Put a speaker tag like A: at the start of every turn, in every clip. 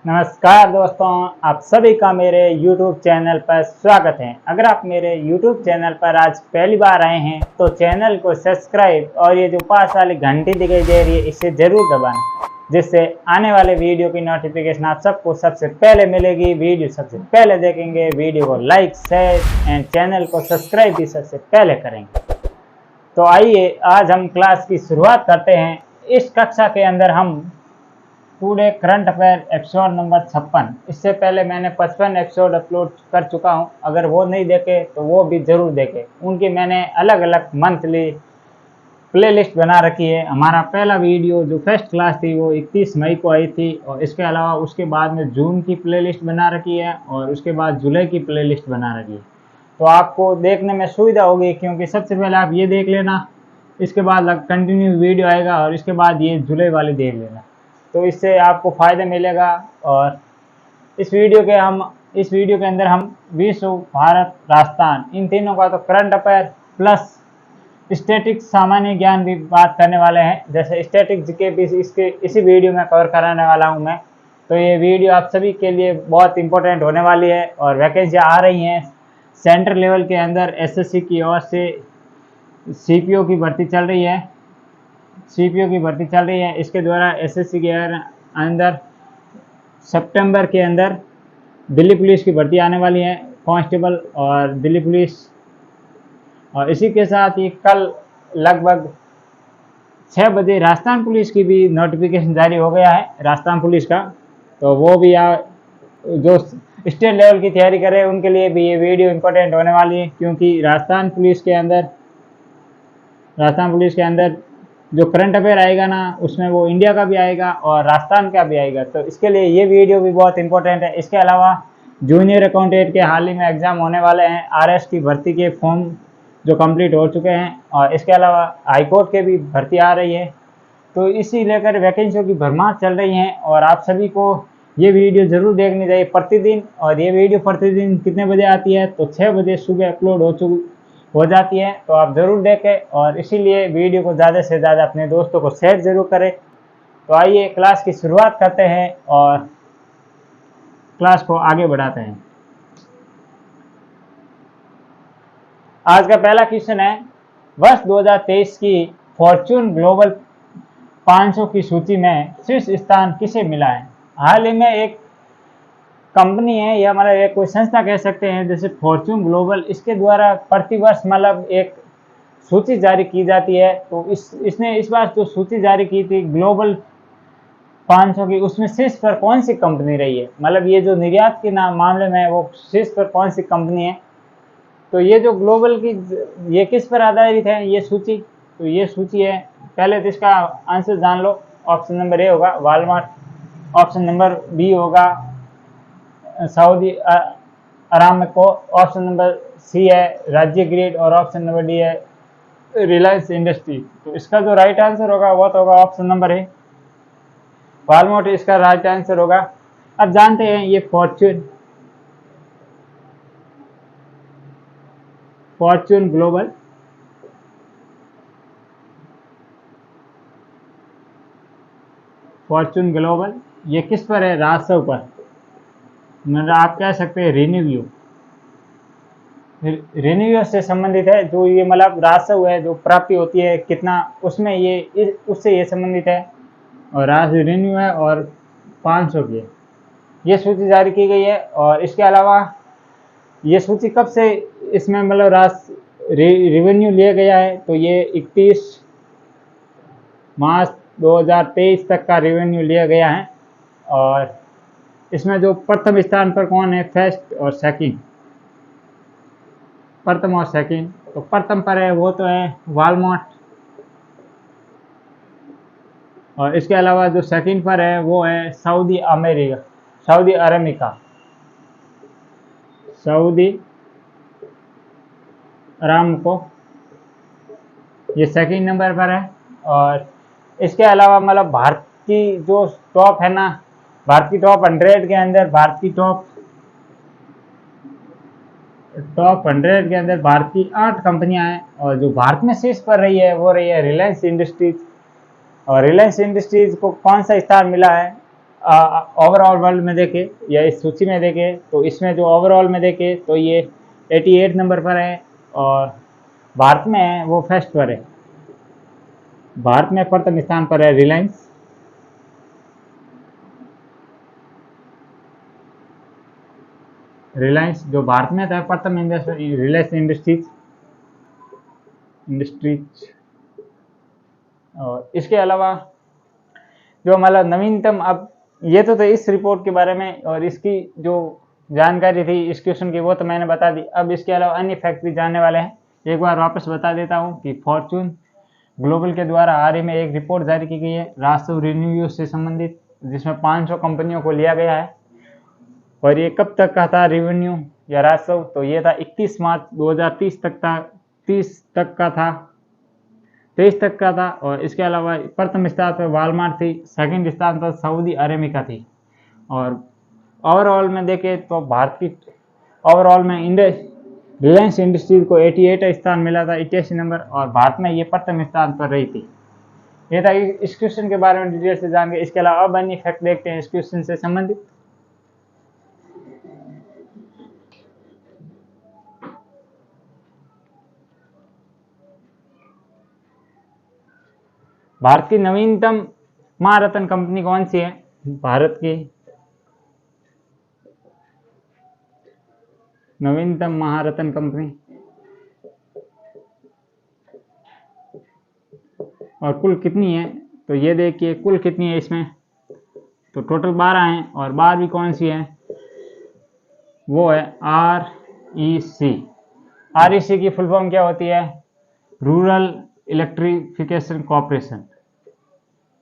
A: नमस्कार दोस्तों, आप सभी का मेरे YouTube चैनल पर स्वागत है। अगर आप मेरे YouTube चैनल पर आज पहली बार आए हैं तो चैनल को सब्सक्राइब और ये जो पास वाली घंटी दिखाई दे रही है इसे ज़रूर दबाना, जिससे आने वाले वीडियो की नोटिफिकेशन आप सबको सबसे पहले मिलेगी। वीडियो सबसे पहले देखेंगे, वीडियो को लाइक शेयर एंड चैनल को सब्सक्राइब भी सबसे पहले करेंगे। तो आइए आज हम क्लास की शुरुआत करते हैं। इस कक्षा के अंदर हम today current affair episode number 56, इससे पहले मैंने 55 एपिसोड अपलोड कर चुका हूं। अगर वो नहीं देखे तो वो भी ज़रूर देखें। उनकी मैंने अलग अलग मंथली प्लेलिस्ट बना रखी है। हमारा पहला वीडियो जो फर्स्ट क्लास थी वो 31 मई को आई थी, और इसके अलावा उसके बाद में जून की प्लेलिस्ट बना रखी है और उसके बाद जुलाई की प्लेलिस्ट बना रखी है। तो आपको देखने में सुविधा होगी, क्योंकि सबसे पहले आप ये देख लेना, इसके बाद कंटिन्यू वीडियो आएगा और इसके बाद ये जुलाई वाली देख लेना, तो इससे आपको फ़ायदा मिलेगा। और इस वीडियो के अंदर हम विश्व, भारत, राजस्थान, इन तीनों का तो करंट अफेयर प्लस स्टैटिक्स सामान्य ज्ञान भी बात करने वाले हैं। जैसे स्टैटिक्स जीके भी इसी वीडियो में कवर कराने वाला हूं मैं। तो ये वीडियो आप सभी के लिए बहुत इंपॉर्टेंट होने वाली है। और वैकेंसियाँ आ रही हैं सेंट्रल लेवल के अंदर। एसएससी की ओर से सीपीओ की भर्ती चल रही है। इसके द्वारा एसएससी के अंदर सितंबर के अंदर दिल्ली पुलिस की भर्ती आने वाली है, कांस्टेबल और दिल्ली पुलिस। और इसी के साथ ही कल लगभग 6 बजे राजस्थान पुलिस की भी नोटिफिकेशन जारी हो गया है, राजस्थान पुलिस का। तो वो भी जो स्टेट लेवल की तैयारी करे उनके लिए भी ये वीडियो इम्पोर्टेंट होने वाली है, क्योंकि राजस्थान पुलिस के अंदर जो करंट अफेयर आएगा ना, उसमें वो इंडिया का भी आएगा और राजस्थान का भी आएगा। तो इसके लिए ये वीडियो भी बहुत इंपॉर्टेंट है। इसके अलावा जूनियर अकाउंटेंट के हाल ही में एग्जाम होने वाले हैं। आरएस की भर्ती के फॉर्म जो कंप्लीट हो चुके हैं, और इसके अलावा हाईकोर्ट के भी भर्ती आ रही है। तो इसी लेकर वैकेंसियों की भरमार चल रही हैं, और आप सभी को ये वीडियो ज़रूर देखनी चाहिए प्रतिदिन। और ये वीडियो प्रतिदिन कितने बजे आती है, तो 6 बजे सुबह अपलोड हो जाती है। तो आप ज़रूर देखें, और इसीलिए वीडियो को ज़्यादा से ज़्यादा अपने दोस्तों को शेयर ज़रूर करें। तो आइए क्लास की शुरुआत करते हैं और क्लास को आगे बढ़ाते हैं। आज का पहला क्वेश्चन है, वर्ष 2023 की फॉर्च्यून ग्लोबल 500 की सूची में शीर्ष स्थान किसे मिला है? हाल ही में एक कंपनी है, या मतलब एक कोई संस्था कह सकते हैं, जैसे फॉर्च्यून ग्लोबल, इसके द्वारा प्रतिवर्ष मतलब एक सूची जारी की जाती है। तो इसने इस बार जो सूची जारी की थी ग्लोबल 500 की, उसमें शीर्ष पर कौन सी कंपनी रही है, मतलब ये जो निर्यात के मामले में वो शीर्ष पर कौन सी कंपनी है। तो ये जो ग्लोबल की, ये किस पर आधारित है ये सूची? तो ये सूची है, पहले तो इसका आंसर जान लो। ऑप्शन नंबर ए होगा वॉलमार्ट, ऑप्शन नंबर बी होगा Saudi Aramco, option number C है राज्य ग्रिड, और ऑप्शन नंबर डी है रिलायंस इंडस्ट्री। तो इसका जो राइट आंसर होगा वो तो होगा ऑप्शन नंबर है वॉलमार्ट, इसका राइट आंसर होगा। अब जानते हैं ये फॉर्च्यून ग्लोबल ये किस पर है? राजस्व पर, मतलब आप कह सकते हैं रेवेन्यू से संबंधित है। जो ये मतलब राजस्व है, जो प्राप्ति होती है कितना, उसमें उससे ये संबंधित है। और रेवेन्यू है, और 500 की ये सूची जारी की गई है। और इसके अलावा ये सूची कब से इसमें मतलब रेवेन्यू लिया गया है, तो ये 31 मार्च 2023 तक का रेवेन्यू लिया गया है। और इसमें जो प्रथम स्थान पर कौन है, फर्स्ट और सेकंड, प्रथम और सेकंड, तो प्रथम पर है वो तो है वॉलमार्ट, और इसके अलावा जो सेकंड पर है वो है सऊदी अरामको, ये सेकंड नंबर पर है। और इसके अलावा मतलब भारत की जो टॉप है ना, भारत की टॉप 100 के अंदर, भारत की टॉप 100 की 8 कंपनियां हैं। और जो भारत में शीर्ष पर रही है वो रही है रिलायंस इंडस्ट्रीज। और रिलायंस इंडस्ट्रीज को कौन सा स्थान मिला है? ओवरऑल वर्ल्ड में देखें या इस सूची में देखें तो इसमें जो ओवरऑल में देखें तो ये 88 नंबर पर है और भारत में है वो फर्स्ट पर है। भारत में प्रथम स्थान पर है रिलायंस। रिलायंस जो भारत में था प्रथम रिलायंस इंडस्ट्रीज। और इसके अलावा जो मतलब नवीनतम, अब ये तो इस रिपोर्ट के बारे में और इसकी जो जानकारी थी इस क्वेश्चन की वो तो मैंने बता दी। अब इसके अलावा अन्य फैक्ट भी जानने वाले हैं। एक बार वापस बता देता हूँ कि फॉर्चून ग्लोबल के द्वारा हाल ही में एक रिपोर्ट जारी की गई है राजस्व रिन्यू से संबंधित, जिसमें 500 कंपनियों को लिया गया है। और ये कब तक का था रेवेन्यू या राजस्व, तो ये था 31 मार्च 2030 तक था, 23 तक का था। और इसके अलावा प्रथम स्थान पर वालमार्ट थी, सेकंड स्थान पर सऊदी अरेबिका थी। और ओवरऑल में देखें तो भारत की ओवरऑल में रिलायंस इंडस्ट्रीज को 88 स्थान मिला था, 88 नंबर, और भारत में ये प्रथम स्थान पर रही थी। ये था इस क्वेश्चन के बारे में डिटेल से जान गए। इसके अलावा अब अन्य फैक्ट देखते हैं इस क्वेश्चन से संबंधित। भारत की नवीनतम महारत्न कंपनी कौन सी है? भारत की नवीनतम महारत्न कंपनी, और कुल कितनी है? तो ये देखिए कुल कितनी है इसमें, तो टोटल 12 हैं। और 12वीं कौन सी है? वो है REC। REC की फुल फॉर्म क्या होती है? रूरल इलेक्ट्रिफिकेशन कॉर्पोरेशन,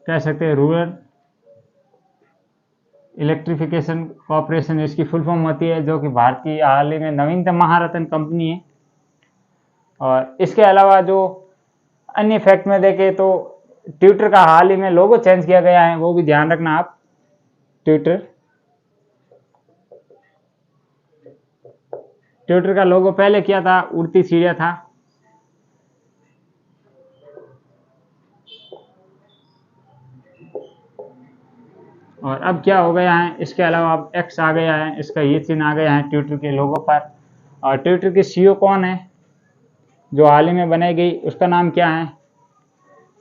A: कह सकते हैं रूरल इलेक्ट्रिफिकेशन कॉर्पोरेशन इसकी फुल फॉर्म होती है, जो कि भारत की हाल ही में नवीनतम महारत्न कंपनी है। और इसके अलावा जो अन्य फैक्ट में देखें तो ट्विटर का हाल ही में लोगो चेंज किया गया है, वो भी ध्यान रखना आप। ट्विटर का लोगो पहले किया था उड़ती सीढ़ियां था, और अब क्या हो गया है, इसके अलावा अब एक्स आ गया है, इसका ये चिन्ह आ गया है ट्विटर के लोगो पर। और ट्विटर की CEO कौन है जो हाल ही में बनाई गई, उसका नाम क्या है?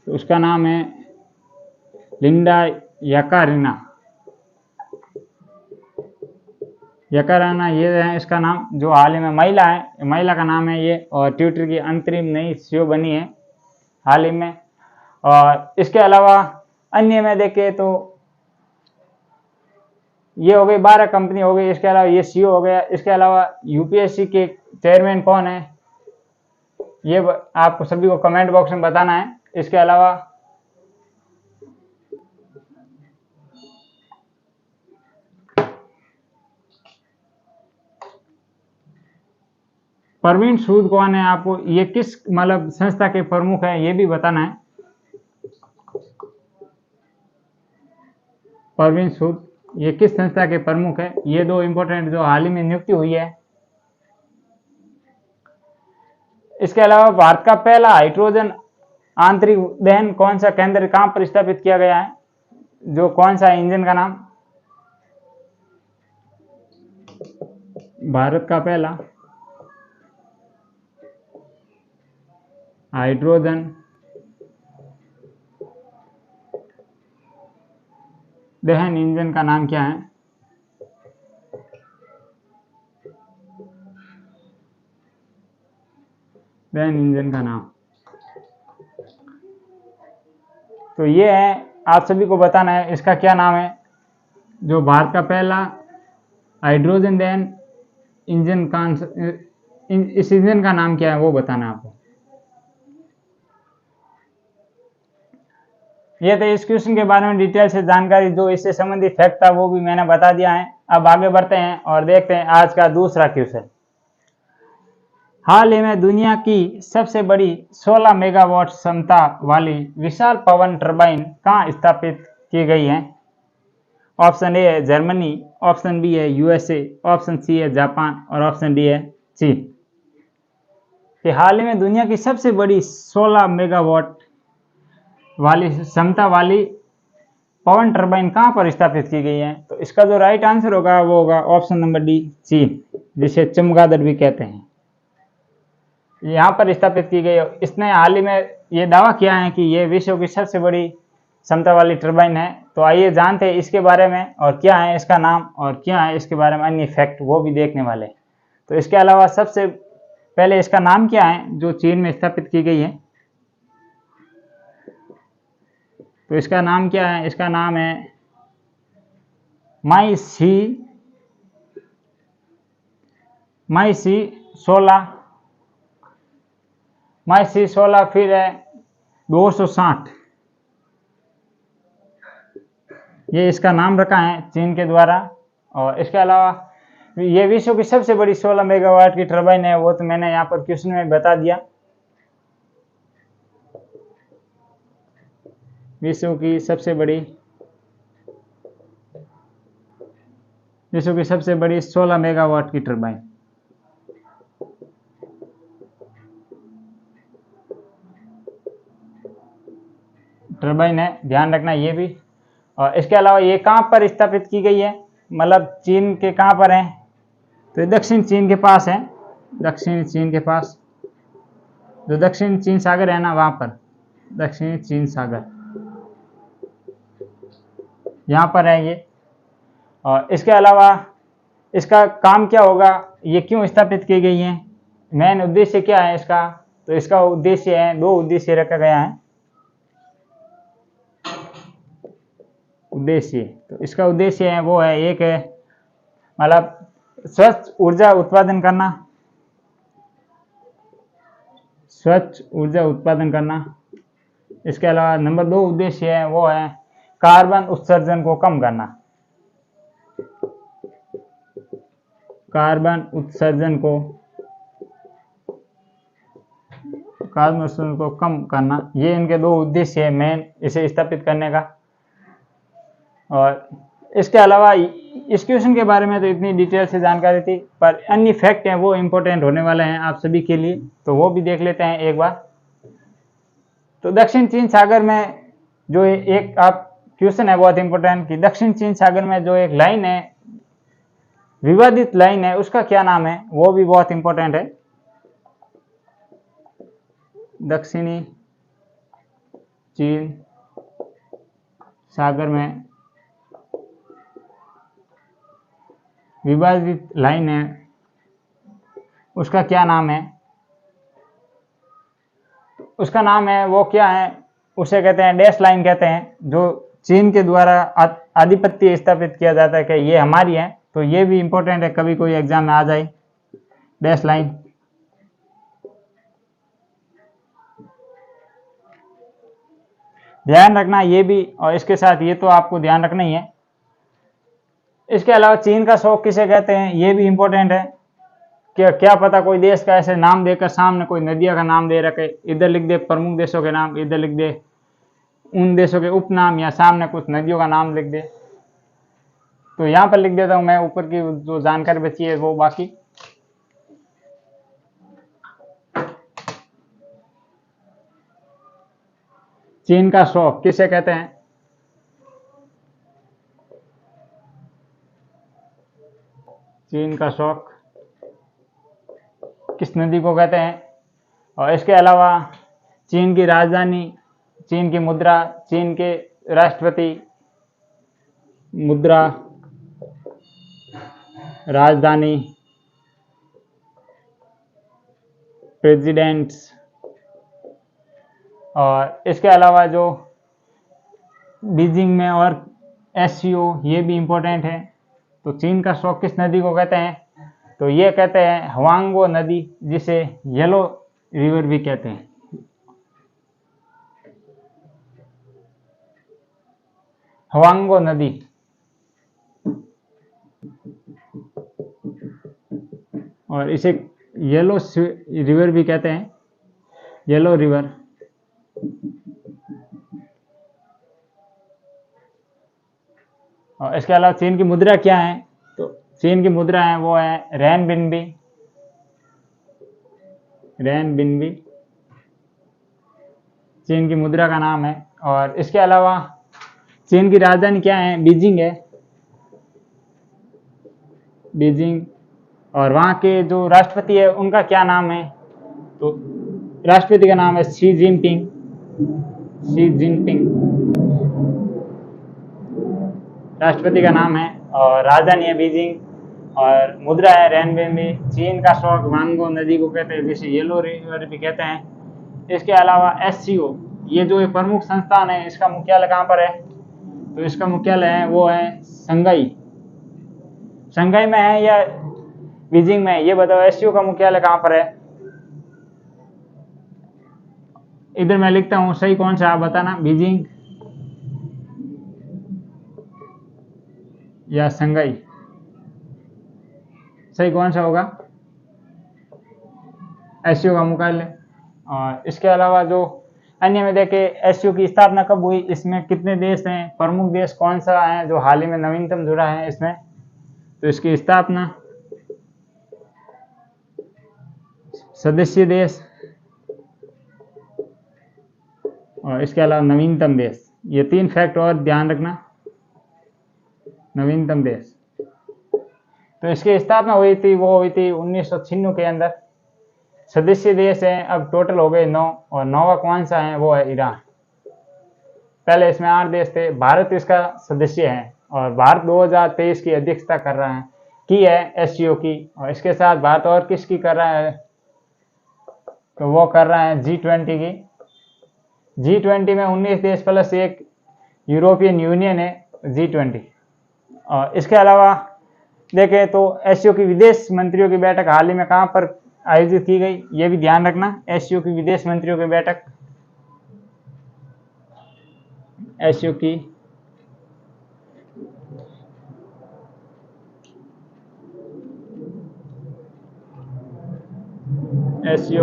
A: तो उसका नाम है लिंडा यकाराना, ये है इसका नाम, जो हाल ही में महिला है, महिला का नाम है ये। और ट्विटर की अंतरिम नई CEO बनी है हाल ही में। और इसके अलावा अन्य में देखें तो ये हो गई 12 कंपनी हो गई, इसके अलावा ये CEO हो गया। इसके अलावा UPSC के चेयरमैन कौन है, ये आपको सभी को कमेंट बॉक्स में बताना है। इसके अलावा परवीन सूद कौन है, आपको ये किस मतलब संस्था के प्रमुख है ये भी बताना है। परवीन सूद ये किस संस्था के प्रमुख है, ये दो इंपॉर्टेंट जो हाल ही में नियुक्ति हुई है। इसके अलावा भारत का पहला हाइड्रोजन आंतरिक दहन कौन सा केंद्र कहां पर स्थापित किया गया है, जो कौन सा इंजन का नाम? भारत का पहला हाइड्रोजन दहन इंजन का नाम क्या है? दहन इंजन का नाम, तो ये है, आप सभी को बताना है इसका क्या नाम है। जो भारत का पहला हाइड्रोजन दहन इंजन का इस इंजन का नाम क्या है वो बताना है आपको। ये तो इस क्वेश्चन के बारे में डिटेल से जानकारी, जो इससे संबंधित फैक्ट था वो भी मैंने बता दिया है। अब आगे बढ़ते हैं और देखते हैं आज का दूसरा क्वेश्चन। हाल ही में दुनिया की सबसे बड़ी 16 मेगावाट क्षमता वाली विशाल पवन टर्बाइन कहाँ स्थापित की गई है? ऑप्शन ए है जर्मनी, ऑप्शन बी है USA, ऑप्शन सी है जापान, और ऑप्शन डी है चीन। कि हाल ही में दुनिया की सबसे बड़ी 16 मेगावाट वाली क्षमता वाली पवन टरबाइन कहाँ पर स्थापित की गई है? तो इसका जो राइट आंसर होगा वो होगा ऑप्शन नंबर डी, चीन, जिसे चमगादड़ भी कहते हैं। यहाँ पर स्थापित की गई। इसने हाल ही में ये दावा किया है कि ये विश्व की सबसे बड़ी क्षमता वाली टरबाइन है। तो आइए जानते हैं इसके बारे में और क्या है इसका नाम और क्या है इसके बारे में अन्य फैक्ट, वो भी देखने वाले। तो इसके अलावा सबसे पहले इसका नाम क्या है जो चीन में स्थापित की गई है? तो इसका नाम क्या है? इसका नाम है माई सी 16, फिर है 260। ये इसका नाम रखा है चीन के द्वारा। और इसके अलावा ये विश्व की सबसे बड़ी 16 मेगावाट की टरबाइन है, वो तो मैंने यहाँ पर क्वेश्चन में बता दिया। विश्व की सबसे बड़ी 16 मेगावाट की टरबाइन। टरबाइन है, ध्यान रखना ये भी। और इसके अलावा ये कहाँ पर स्थापित की गई है, मतलब चीन के कहाँ पर है? तो दक्षिण चीन के पास है। दक्षिण चीन के पास जो दक्षिण चीन सागर है ना, वहाँ पर दक्षिण चीन सागर, यहाँ पर है ये। और इसके अलावा इसका काम क्या होगा, ये क्यों स्थापित की गई है, मेन उद्देश्य क्या है इसका? तो इसका उद्देश्य है, 2 उद्देश्य रखा गया है। उद्देश्य, तो इसका उद्देश्य है वो है, एक है मतलब स्वच्छ ऊर्जा उत्पादन करना। इसके अलावा नंबर 2 उद्देश्य है वो है कार्बन उत्सर्जन को कम करना। कार्बन उत्सर्जन को कम करना, ये इनके 2 उद्देश्य है मेन इसे स्थापित करने का। और इसके अलावा इस क्वेश्चन के बारे में तो इतनी डिटेल से जानकारी थी, पर अन्य फैक्ट हैं वो इम्पोर्टेंट होने वाले हैं आप सभी के लिए, तो वो भी देख लेते हैं एक बार। तो दक्षिण चीन सागर में जो एक आप क्वेश्चन है बहुत इंपॉर्टेंट कि दक्षिण चीन सागर में जो एक लाइन है, विवादित लाइन है, उसका क्या नाम है, वो भी बहुत इंपॉर्टेंट है। दक्षिणी चीन सागर में विवादित लाइन है, उसका क्या नाम है? उसका नाम है वो क्या है, उसे कहते हैं डैश लाइन कहते हैं, जो चीन के द्वारा आधिपत्य स्थापित किया जाता है कि ये हमारी है। तो ये भी इंपॉर्टेंट है, कभी कोई एग्जाम में आ जाए, डैश लाइन। ध्यान रखना ये भी, और इसके साथ ये तो आपको ध्यान रखना ही है। इसके अलावा चीन का शौक किसे कहते हैं, ये भी इंपॉर्टेंट है कि क्या पता कोई देश का ऐसे नाम देकर सामने कोई नदियों का नाम दे रखे, इधर लिख दे प्रमुख देशों के नाम, इधर लिख दे उन देशों के उपनाम, या सामने कुछ नदियों का नाम लिख दे। तो यहाँ पर लिख देता हूं मैं, ऊपर की जो जानकारी बची है वो बाकी। चीन का शौक किसे कहते हैं? चीन का शौक किस नदी को कहते हैं? और इसके अलावा चीन की राजधानी, चीन की मुद्रा, चीन के राष्ट्रपति, मुद्रा, राजधानी, प्रेसिडेंट्स। और इसके अलावा जो बीजिंग में और एससीओ, ये भी इंपॉर्टेंट है। तो चीन का शौक किस नदी को कहते हैं? तो ये कहते हैं हवांगो नदी, जिसे येलो रिवर भी कहते हैं। हवांगो नदी। और इसे येलो रिवर भी कहते हैं, येलो रिवर। और इसके अलावा चीन की मुद्रा क्या है? तो चीन की मुद्रा है वो है रेनबिनबी। रेनबिनबी चीन की मुद्रा का नाम है। और इसके अलावा चीन की राजधानी क्या है? बीजिंग है, बीजिंग। और वहाँ के जो राष्ट्रपति है उनका क्या नाम है? तो राष्ट्रपति का नाम है शी जिनपिंग, शी जिनपिंग राष्ट्रपति का नाम है। और राजधानी है बीजिंग। और मुद्रा है रेनबेनबी। चीन का शौक वांगो नदी को कहते हैं, जिसे येलो रिवर भी कहते हैं। इसके अलावा एससीओ, ये जो प्रमुख संस्थान है, इसका मुख्यालय कहाँ पर है? तो इसका मुख्यालय है वो है शंघाई, शंघाई में है या बीजिंग में है? ये बताओ एससीओ का मुख्यालय कहाँ पर है? इधर मैं लिखता हूँ, सही कौन सा आप बताना, बीजिंग या शंघाई, सही कौन सा होगा? एससीओ का मुख्यालय। और इसके अलावा जो अन्य में देखे, एससीओ की स्थापना कब हुई, इसमें कितने देश हैं, प्रमुख देश कौन सा है जो हाल ही में नवीनतम जुड़ा है इसमें? तो इसकी स्थापना, सदस्य देश और इसके अलावा नवीनतम देश, ये 3 फैक्ट और ध्यान रखना। नवीनतम देश, तो इसकी स्थापना हुई थी, वो हुई थी 1996 के अंदर। सदस्य देश हैं अब टोटल हो गए 9, और 9वां कौन सा है? वो है ईरान। पहले इसमें 8 देश थे, भारत इसका सदस्य है और भारत 2023 की अध्यक्षता कर रहा है, की है एससीओ की। और इसके साथ भारत और किसकी कर रहा है? तो वो कर रहा है G20 की। G20 में 19 देश प्लस एक यूरोपियन यूनियन है G20। और इसके अलावा देखें तो एससीओ की विदेश मंत्रियों की बैठक हाल ही में कहाँ पर आयोजित की गई, ये भी ध्यान रखना। एससीओ की विदेश मंत्रियों की बैठक, एससीओ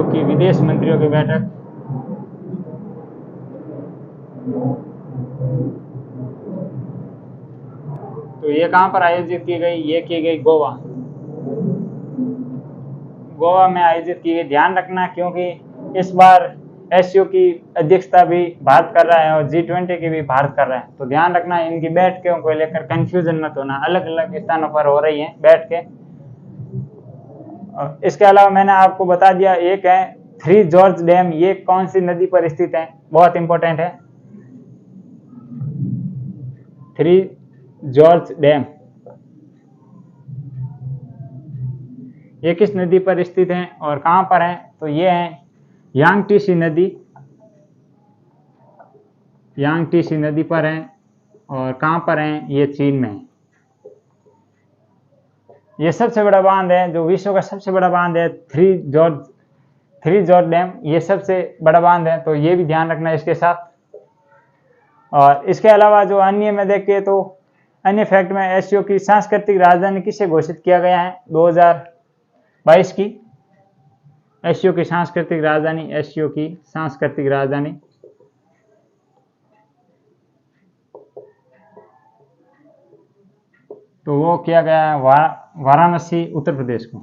A: की विदेश मंत्रियों की बैठक तो ये कहाँ पर आयोजित की गई? ये की गई गोवा, गोवा में आयोजित की गई। ध्यान रखना क्योंकि इस बार एससीओ की अध्यक्षता भी भारत कर रहा है और G20 की भी भारत कर रहा है, तो ध्यान रखना इनकी बैठकों को लेकर कंफ्यूजन मत होना, अलग अलग स्थानों पर हो रही हैं बैठ के। इसके अलावा मैंने आपको बता दिया, एक है 3 जॉर्ज डैम, ये कौन सी नदी पर स्थित है? बहुत इंपॉर्टेंट है। 3 जॉर्ज डैम ये किस नदी पर स्थित है और कहां पर है? तो ये है यांगटीसी नदी, यांगटीसी नदी पर है। और कहां पर है? ये चीन में है। ये सबसे बड़ा बांध है, जो विश्व का सबसे बड़ा बांध है, 3 जॉर्ज डैम, ये सबसे बड़ा बांध है, तो ये भी ध्यान रखना इसके साथ। और इसके अलावा जो अन्य में देखें तो अन्य फैक्ट में एससीओ की सांस्कृतिक राजधानी किसे घोषित किया गया है 2022 की? एससीओ की सांस्कृतिक राजधानी, एससीओ की सांस्कृतिक राजधानी तो वो किया गया है वाराणसी, उत्तर प्रदेश को।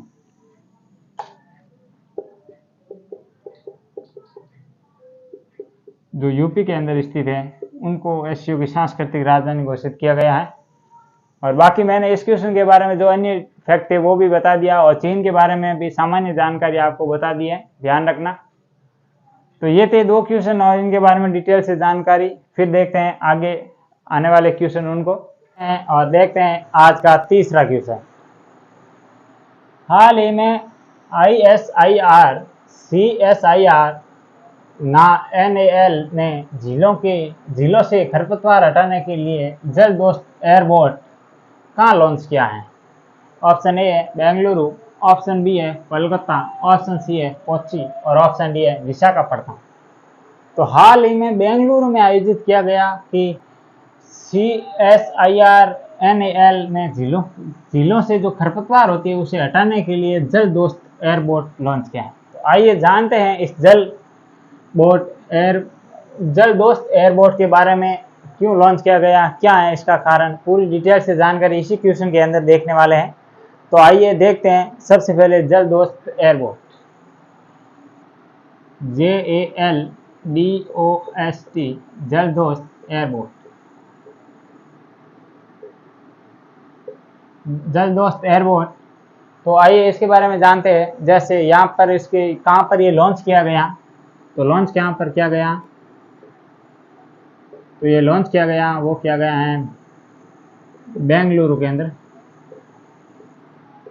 A: जो यूपी के अंदर स्थित है उनको एससीओ की सांस्कृतिक राजधानी घोषित किया गया है। और बाकी मैंने इस क्वेश्चन के बारे में जो अन्य फैक्ट है वो भी बता दिया, और चीन के बारे में भी सामान्य जानकारी आपको बता दी है, ध्यान रखना। तो ये थे 2 क्वेश्चन और इनके बारे में डिटेल से जानकारी। फिर देखते हैं आगे आने वाले क्वेश्चन उनको, और देखते हैं आज का तीसरा क्वेश्चन। हाल ही में ISIR CSIR ना NAL ने झीलों से खरपतवार हटाने के लिए जल दोस्त एयरबोट कहाँ लॉन्च किया है? ऑप्शन ए है बेंगलुरु, ऑप्शन बी है कोलकाता, ऑप्शन सी है कोच्चि और ऑप्शन डी है विशाखापट्टनम। तो हाल ही में बेंगलुरु में आयोजित किया गया कि CSIR NAL ने झीलों से जो खरपतवार होती है उसे हटाने के लिए जल दोस्त एयरबोट लॉन्च किया है। तो आइए जानते हैं इस जल दोस्त एयरबोट के बारे में, क्यों लॉन्च किया गया, क्या है इसका कारण, पूरी डिटेल से जानकारी इसी क्वेश्चन के अंदर देखने वाले हैं। तो आइए देखते हैं। सबसे पहले जल दोस्त एयरबोट, JALDOST, जल दोस्त एयरबोट। जल दोस्त एयरबोर्ड। तो आइए इसके बारे में जानते हैं। जैसे यहाँ पर इसके कहाँ पर ये लॉन्च किया गया, तो लॉन्च कहाँ पर किया गया, तो ये लॉन्च किया गया वो किया गया है बेंगलुरु के अंदर,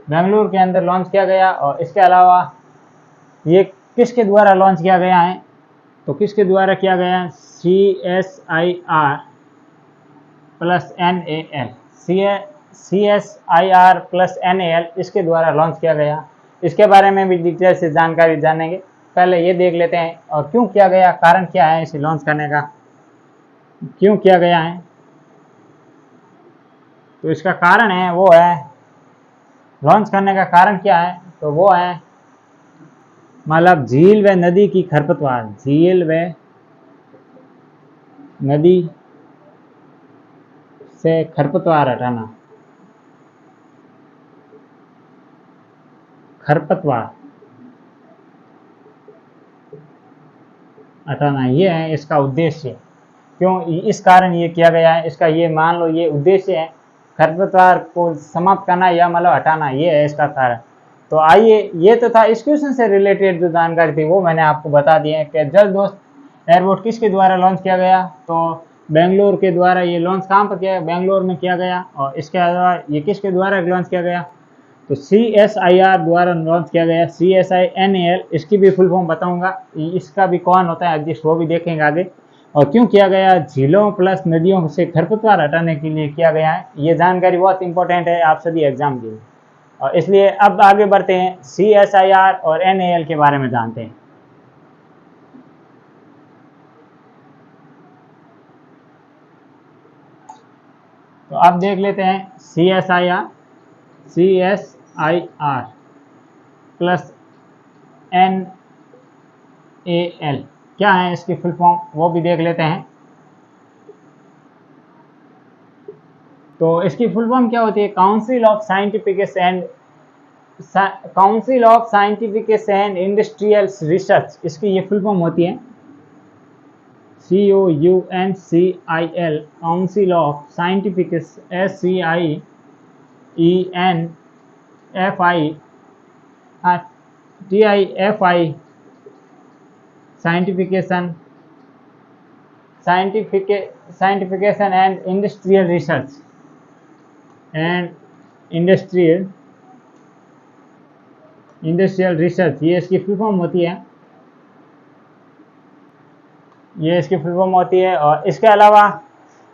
A: बेंगलुरु के अंदर लॉन्च किया गया। और इसके अलावा ये किसके द्वारा लॉन्च किया गया है, तो किसके द्वारा किया गया है, CSIR plus NAL, CSIR plus NAL इसके द्वारा लॉन्च किया गया। इसके बारे में भी डिटेल से जानकारी जानेंगे। पहले ये देख लेते हैं और क्यों किया गया, कारण क्या है इसे लॉन्च करने का, क्यों किया गया है। तो इसका कारण है वो है, लॉन्च करने का कारण क्या है, तो वो है मतलब झील व नदी की खरपतवार, झील व नदी से खरपतवार हटाना, खरपतवार हटाना, ये है इसका उद्देश्य। क्यों इस कारण ये किया गया है, इसका ये मान लो ये उद्देश्य है, खरपतवार को समाप्त करना या मतलब हटाना, ये है इसका कारण। तो आइए, ये तो था इस क्वेश्चन से रिलेटेड जो जानकारी थी वो मैंने आपको बता दी है कि जल दोस्त एयरपोर्ट किसके द्वारा लॉन्च किया गया, तो बेंगलोर के द्वारा। ये लॉन्च कहाँ पर किया, बेंगलोर में किया गया। और इसके अलावा ये किसके द्वारा लॉन्च किया गया, तो CSIR द्वारा लॉन्च किया गया। CSINAL इसकी भी फुल फॉर्म बताऊंगा, इसका भी कौन होता है एग्जिस्ट वो भी देखेंगे आगे। और क्यों किया गया, झीलों प्लस नदियों से खरपतवार हटाने के लिए किया गया है। ये जानकारी बहुत इंपॉर्टेंट है आप सभी एग्जाम के लिए, और इसलिए अब आगे बढ़ते हैं, CSIR और NAL के बारे में जानते हैं। तो अब देख लेते हैं CSIR प्लस NAL क्या है इसकी फुल फॉर्म, वो भी देख लेते हैं। तो इसकी फुल फॉर्म क्या होती है, council of scientific and industrial research, इसकी ये फुल फॉर्म होती है। COUNCIL, council of scientific, SCIENFI साइंटिफिकेशन and industrial research industrial research, ये इसकी फुल फॉर्म होती है, ये इसकी फुल फॉर्म होती है। और इसके अलावा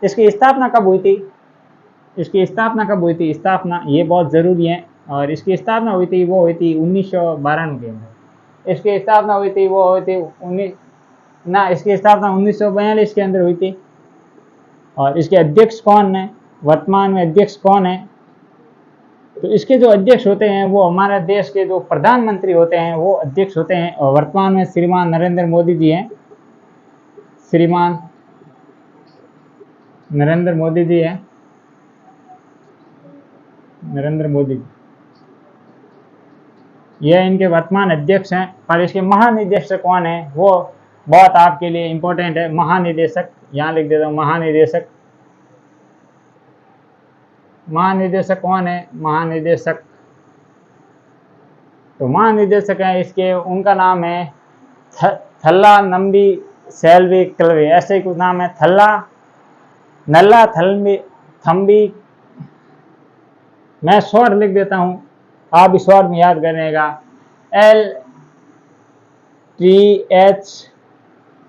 A: इसकी स्थापना कब हुई थी, इसकी स्थापना कब हुई थी, स्थापना ये बहुत ज़रूरी है। और इसकी स्थापना हुई थी, वो हुई थी 1992 के अंदर। इसकी स्थापना हुई थी, वो हुई थी इसकी स्थापना 1942 के अंदर हुई थी। और इसके अध्यक्ष कौन है, वर्तमान में अध्यक्ष कौन है, तो इसके जो अध्यक्ष होते हैं वो हमारे देश के जो प्रधानमंत्री होते हैं वो अध्यक्ष होते हैं। और वर्तमान में श्रीमान नरेंद्र मोदी जी हैं, श्रीमान नरेंद्र मोदी जी हैं, नरेंद्र मोदी, ये इनके वर्तमान अध्यक्ष हैं। पर इसके महानिदेशक कौन है, वो बहुत आपके लिए इम्पोर्टेंट है। महानिदेशक यहाँ लिख देता हूँ, महानिदेशक, महानिदेशक कौन है, महानिदेशक, तो महानिदेशक है इसके, उनका नाम है थल्ला नंबी सेल्वी कलवे, ऐसे ही कुछ नाम है, नल्ला थम्बी, मैं शॉर्ट लिख देता हूँ, आप इस शॉर्ट में याद करिएगा,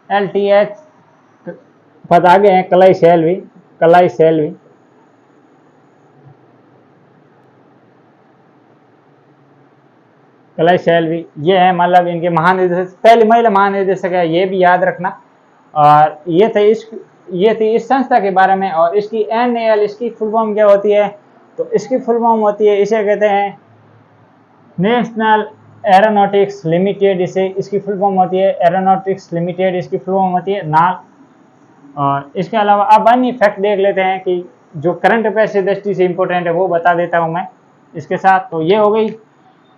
A: LTH पद आगे हैं, कलाई सेल्वी, ये है मतलब इनके महानिदेशक, पहली महिला महानिदेशक है, ये भी याद रखना। और ये थी इस संस्था के बारे में। और इसकी NAL, इसकी फुल फॉर्म क्या होती है, तो इसकी फुल फॉर्म होती है, इसे कहते हैं नेशनल एरोनॉटिक्स लिमिटेड, इसकी फुल फॉर्म होती है एरोनॉटिक्स लिमिटेड, इसकी फुल फॉर्म होती है नाल। और इसके अलावा अब अन्य फैक्ट देख लेते हैं कि जो करंट अफेयर्स की दृष्टि से इंपॉर्टेंट है वो बता देता हूं मैं इसके साथ। तो ये हो गई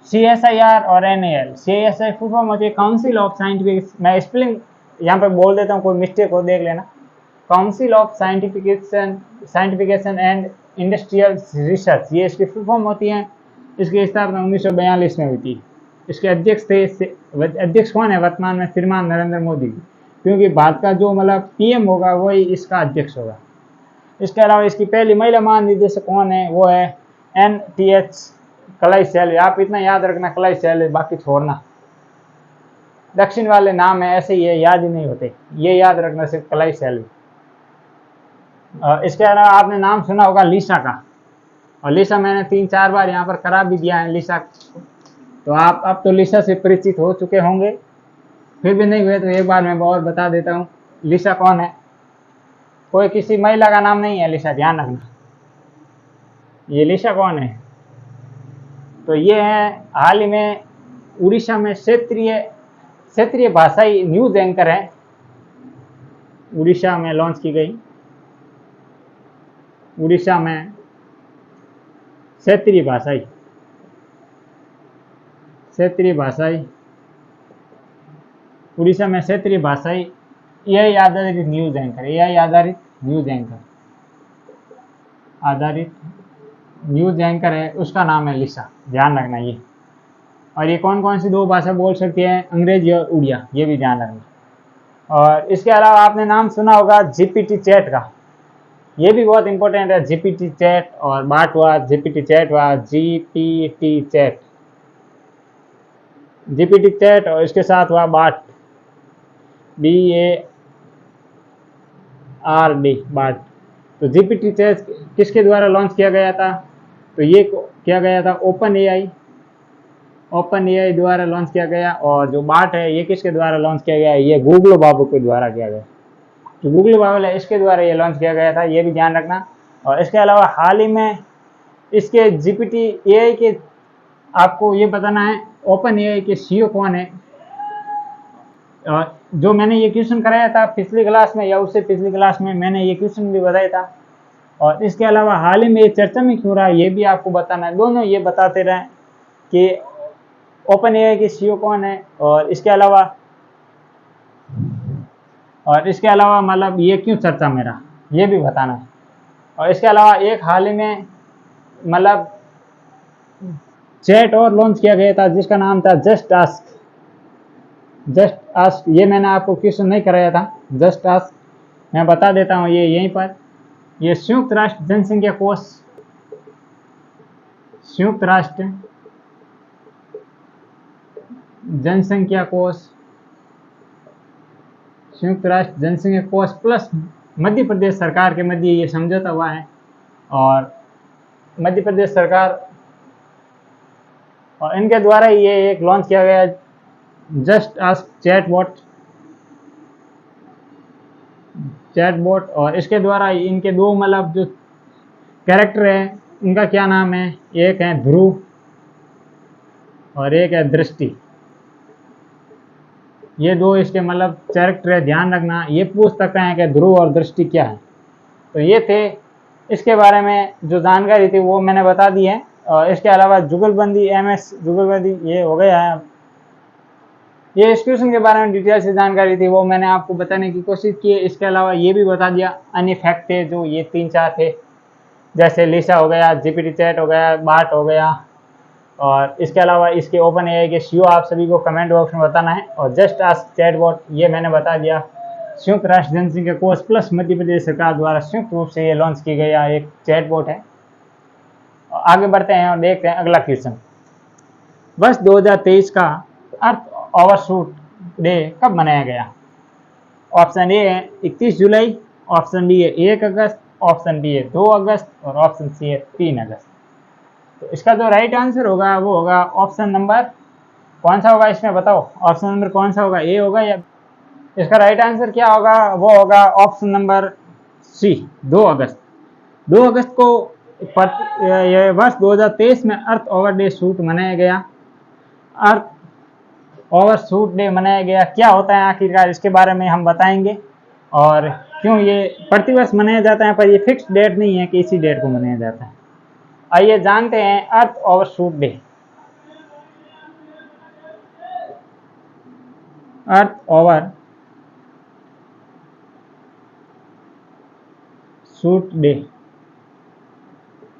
A: CSIR और NAL। CSI फुल फॉर्म होती है काउंसिल ऑफ साइंटिफिक, मैं स्पेलिंग यहाँ पे बोल देता हूँ, कोई मिस्टेक हो देख लेना, council of साइंटिफिकेशन साइंटिफिकेशन and industrial research, ये इसकी फुल फॉर्म होती है। इसकी स्थापना 1942 में हुई थी। इसके अध्यक्ष कौन है वर्तमान में? श्रीमान नरेंद्र मोदी, क्योंकि भारत का जो मतलब पीएम होगा वही इसका अध्यक्ष होगा। इसके अलावा इसकी पहली महिला महानिदेशक कौन है? वो है NTH कलाई सैलवे। आप इतना याद रखना, कलाई सैलवे, बाकी छोड़ना। दक्षिण वाले नाम है ऐसे ही है, याद ही नहीं होते, ये याद रखना सिर्फ कलाई सैलवे। इसके अलावा आपने नाम सुना होगा लिसा का, और लिसा मैंने 3-4 बार यहाँ पर करा भी दिया है लिसा, तो आप अब तो लिसा से परिचित हो चुके होंगे। फिर भी नहीं हुए तो एक बार मैं और बता देता हूँ लिसा कौन है। कोई किसी महिला का नाम नहीं है लिसा, ध्यान रखना। ये लिसा कौन है? तो ये है हाल ही में उड़ीसा में क्षेत्रीय भाषाई न्यूज एंकर है, उड़ीसा में लॉन्च की गई। उड़ीसा में क्षेत्रीय भाषाई उड़ीसा में क्षेत्रीय भाषाई AI आधारित न्यूज एंकर, AI आधारित न्यूज एंकर है, उसका नाम है लिसा, ध्यान रखना ये। और ये कौन कौन सी 2 भाषा बोल सकती है? अंग्रेजी और उड़िया, ये भी ध्यान रखना। और इसके अलावा आपने नाम सुना होगा GPT चैट का, ये भी बहुत इंपॉर्टेंट है। GPT चैट और बाट हुआ, GPT चैट हुआ, GPT चैट और इसके साथ हुआ बाट, BARD, बाट। तो GPT चैट किसके द्वारा लॉन्च किया गया था? तो ये किया गया था ओपन AI द्वारा लॉन्च किया गया। और जो बाट है ये किसके द्वारा लॉन्च किया गया? ये गूगल बाबू के द्वारा किया गया। तो गूगल बाबू है, इसके द्वारा ये लॉन्च किया गया था, ये भी ध्यान रखना। और इसके अलावा हाल ही में इसके GPT AI के आपको ये बताना है ओपन AI के CEO कौन है। जो मैंने ये क्वेश्चन कराया था पिछली क्लास में या उससे पिछली क्लास में, मैंने ये क्वेश्चन भी बताया था। और इसके अलावा हाल ही में ये चर्चा में क्यों रहा ये भी आपको बताना है। दोनों ये बताते रहें कि ओपन AI के CEO कौन है, और इसके अलावा मतलब ये क्यों चर्चा में रहा ये भी बताना है। और इसके अलावा एक हाल ही में मतलब चैट और लॉन्च किया गया था जिसका नाम था जस्ट आस्क। ये मैंने आपको क्वेश्चन नहीं कराया था, जस्ट आस्क मैं बता देता हूँ ये यहीं पर। ये संयुक्त राष्ट्र जनसंख्या कोष प्लस मध्य प्रदेश सरकार के मध्य ये समझौता हुआ है। और मध्य प्रदेश सरकार और इनके द्वारा ये एक लॉन्च किया गया जस्ट आस्क चैटबॉट। और इसके द्वारा इनके 2 मतलब जो कैरेक्टर है उनका क्या नाम है? एक है ध्रुव और एक है दृष्टि। ये 2 इसके मतलब कैरेक्टर है, ध्यान रखना। ये पूछ सकते हैं कि ध्रुव और दृष्टि क्या है। तो ये थे इसके बारे में जो जानकारी थी वो मैंने बता दी है। और इसके अलावा जुगलबंदी MS जुगलबंदी ये हो गया है। ये इस क्वेश्चन के बारे में डिटेल से जानकारी थी वो मैंने आपको बताने की कोशिश की है। इसके अलावा ये भी बता दिया अन्य फैक्ट थे जो ये 3-4 थे, जैसे लिसा हो गया, GPT चैट हो गया, बाट हो गया। और इसके अलावा इसके ओपन AI के CEO आप सभी को कमेंट बॉक्स में बताना है। और जस्ट आस्क चैटबॉट ये मैंने बता दिया, संयुक्त राष्ट्र जनसंख्या कोष प्लस मध्य प्रदेश सरकार द्वारा संयुक्त रूप से ये लॉन्च की गया एक चैटबॉट है। आगे बढ़ते हैं और देखते हैं अगला क्वेश्चन। वर्ष 2023 का अर्थ ओवरशूट डे कब मनाया गया? ऑप्शन ए है 31 जुलाई, ऑप्शन बी है 1 अगस्त, ऑप्शन बी है 2 अगस्त और ऑप्शन सी है 3 अगस्त। तो इसका जो राइट आंसर होगा वो होगा ऑप्शन नंबर, कौन सा होगा इसमें बताओ? ऑप्शन नंबर कौन सा होगा, ए होगा या? इसका राइट आंसर क्या होगा? वो होगा ऑप्शन नंबर सी, 2 अगस्त। 2 अगस्त को वर्ष 2023 में अर्थ ओवर डे शूट मनाया गया। अर्थ ओवर शूट डे मनाया गया, क्या होता है आखिरकार इसके बारे में हम बताएंगे। और क्यों ये प्रतिवर्ष मनाया जाता है, पर ये फिक्स डेट नहीं है कि इसी डेट को मनाया जाता है। आइए जानते हैं अर्थ ओवर शूट डे। अर्थ ओवर शूट डे,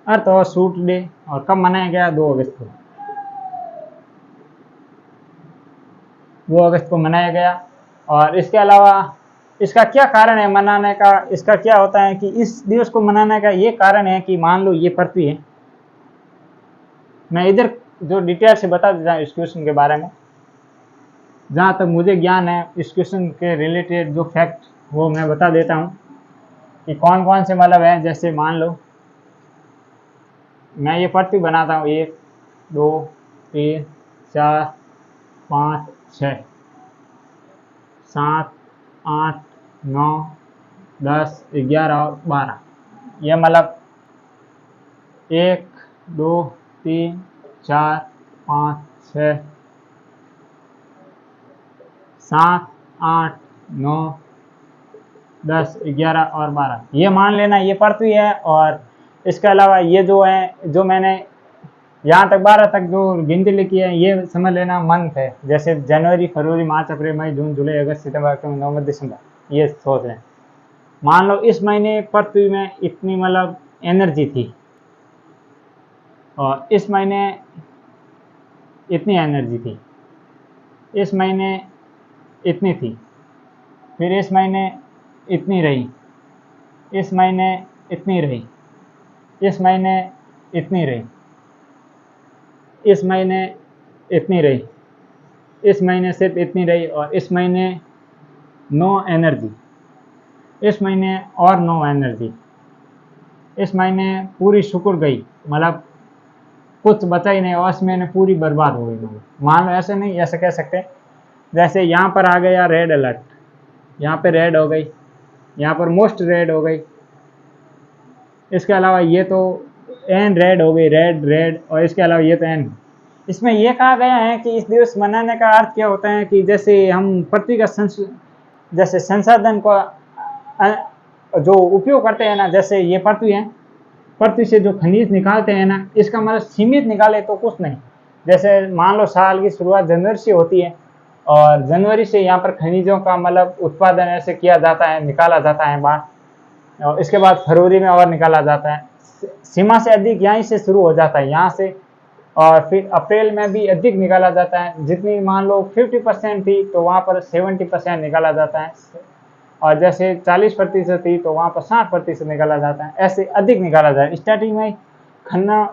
A: अर्थ ओवरशूट डे, और कब मनाया गया? 2 अगस्त को। 2 अगस्त को मनाया गया। और इसके अलावा इसका क्या कारण है मनाने का? इसका क्या होता है कि इस दिवस को मनाने का ये कारण है कि मान लो ये पृथ्वी है, मैं इधर जो डिटेल से बता देता हूँ इस क्वेश्चन के बारे में, जहाँ तक मुझे ज्ञान है इस क्वेश्चन के रिलेटेड जो फैक्ट वो मैं बता देता हूँ कि कौन कौन से मतलब है। जैसे मान लो मैं ये पृथ्वी बनाता हूँ, 1 2 3 4 5 6 7 8 9 10 11 और 12, ये मतलब 1 2 3 4 5 6 7 8 9 10 11 और 12, ये मान लेना ये पृथ्वी है। और इसके अलावा ये जो है, जो मैंने यहाँ तक 12 तक जो गिनती लिखी है, ये समझ लेना मंथ है। जैसे जनवरी फरवरी मार्च अप्रैल मई जून जुलाई अगस्त सितंबर अक्टूबर नवंबर दिसंबर, ये सोच लें। मान लो इस महीने पृथ्वी में इतनी मतलब एनर्जी थी, और इस महीने इतनी एनर्जी थी, इस महीने इतनी थी, फिर इस महीने इतनी रही, इस महीने इतनी रही, इस महीने इतनी रही, इस महीने इतनी रही, इस महीने सिर्फ इतनी रही, और इस महीने नो एनर्जी, इस महीने और नो एनर्जी, इस महीने पूरी शुक्र गई, मतलब कुछ बचा ही नहीं, और इस महीने पूरी बर्बाद हो गई। मान लो ऐसे नहीं, ऐसे कह सकते हैं जैसे यहाँ पर आ गया रेड अलर्ट, यहाँ पे रेड हो गई, यहाँ पर मोस्ट रेड हो गई, इसके अलावा ये तो एन रेड हो गई, रेड रेड, और इसके अलावा ये तो एन। इसमें यह कहा गया है कि इस दिवस मनाने का अर्थ क्या होता है कि जैसे हम पृथ्वी का जैसे संसाधन को जो उपयोग करते हैं ना, जैसे ये पृथ्वी है, पृथ्वी से जो खनिज निकालते हैं ना, इसका मतलब सीमित निकाले तो कुछ नहीं। जैसे मान लो साल की शुरुआत जनवरी से होती है, और जनवरी से यहाँ पर खनिजों का मतलब उत्पादन ऐसे किया जाता है, निकाला जाता है बाहर, और इसके बाद फरवरी में और निकाला जाता है। सीमा से अधिक यहीं से शुरू हो जाता है, यहाँ से, और फिर अप्रैल में भी अधिक निकाला जाता है। जितनी मान लो 50% थी तो वहाँ पर 70% निकाला जाता है, और जैसे 40% थी तो वहाँ पर 60% निकाला जाता है, ऐसे अधिक निकाला जाता है। स्टार्टिंग में खन्ना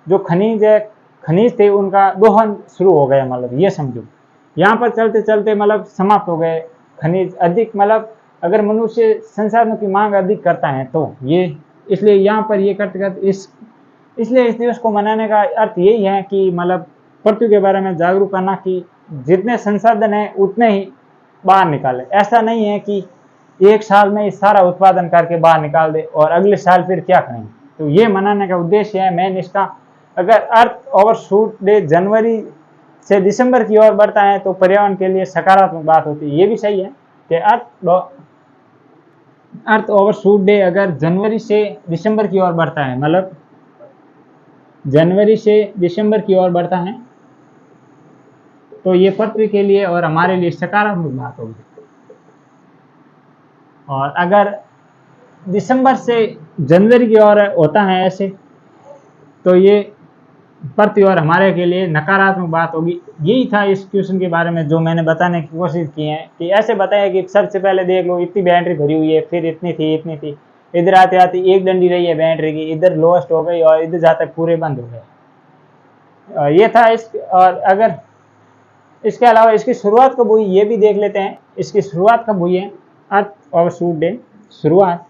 A: जो खनिज थे उनका दोहन शुरू हो गया, मतलब ये समझो यहाँ पर चलते चलते मतलब समाप्त हो गए खनिज अधिक, मतलब अगर मनुष्य संसाधनों की मांग अधिक करता है तो ये, इसलिए यहाँ पर ये करते करते इसलिए इस दिवस को मनाने का अर्थ यही है कि मतलब पृथ्वी के बारे में जागरूक करना कि जितने संसाधन है उतने ही बाहर निकाले। ऐसा नहीं है कि एक साल में सारा उत्पादन करके बाहर निकाल दे और अगले साल फिर क्या करेंगे। तो ये मनाने का उद्देश्य है मेन इसका। अगर अर्थ ओवरशूट डे जनवरी से दिसंबर की ओर बढ़ता है तो पर्यावरण के लिए सकारात्मक बात होती है। ये भी सही है कि अर्थ ओवरशूट डे अगर जनवरी से दिसंबर की ओर बढ़ता है, मतलब जनवरी से दिसंबर की ओर बढ़ता है, तो ये पृथ्वी के लिए और हमारे लिए सकारात्मक बात होगी। और अगर दिसंबर से जनवरी की ओर होता है ऐसे, तो ये पृथ्वी और हमारे के लिए नकारात्मक बात होगी। यही था इस क्वेश्चन के बारे में जो मैंने बताने की कोशिश की है कि ऐसे बताया कि सबसे पहले देख लो इतनी बैटरी भरी हुई है, फिर इतनी थी, इधर आते आते एक डंडी रही है बैटरी की, इधर लोस्ट हो गई और इधर जाते पूरे बंद हो गए। ये था इस। और अगर इसके अलावा इसकी शुरुआत कब हुई ये भी देख लेते हैं। इसकी शुरुआत कब हुई है अर्थ ओवरशूट डे शुरुआत,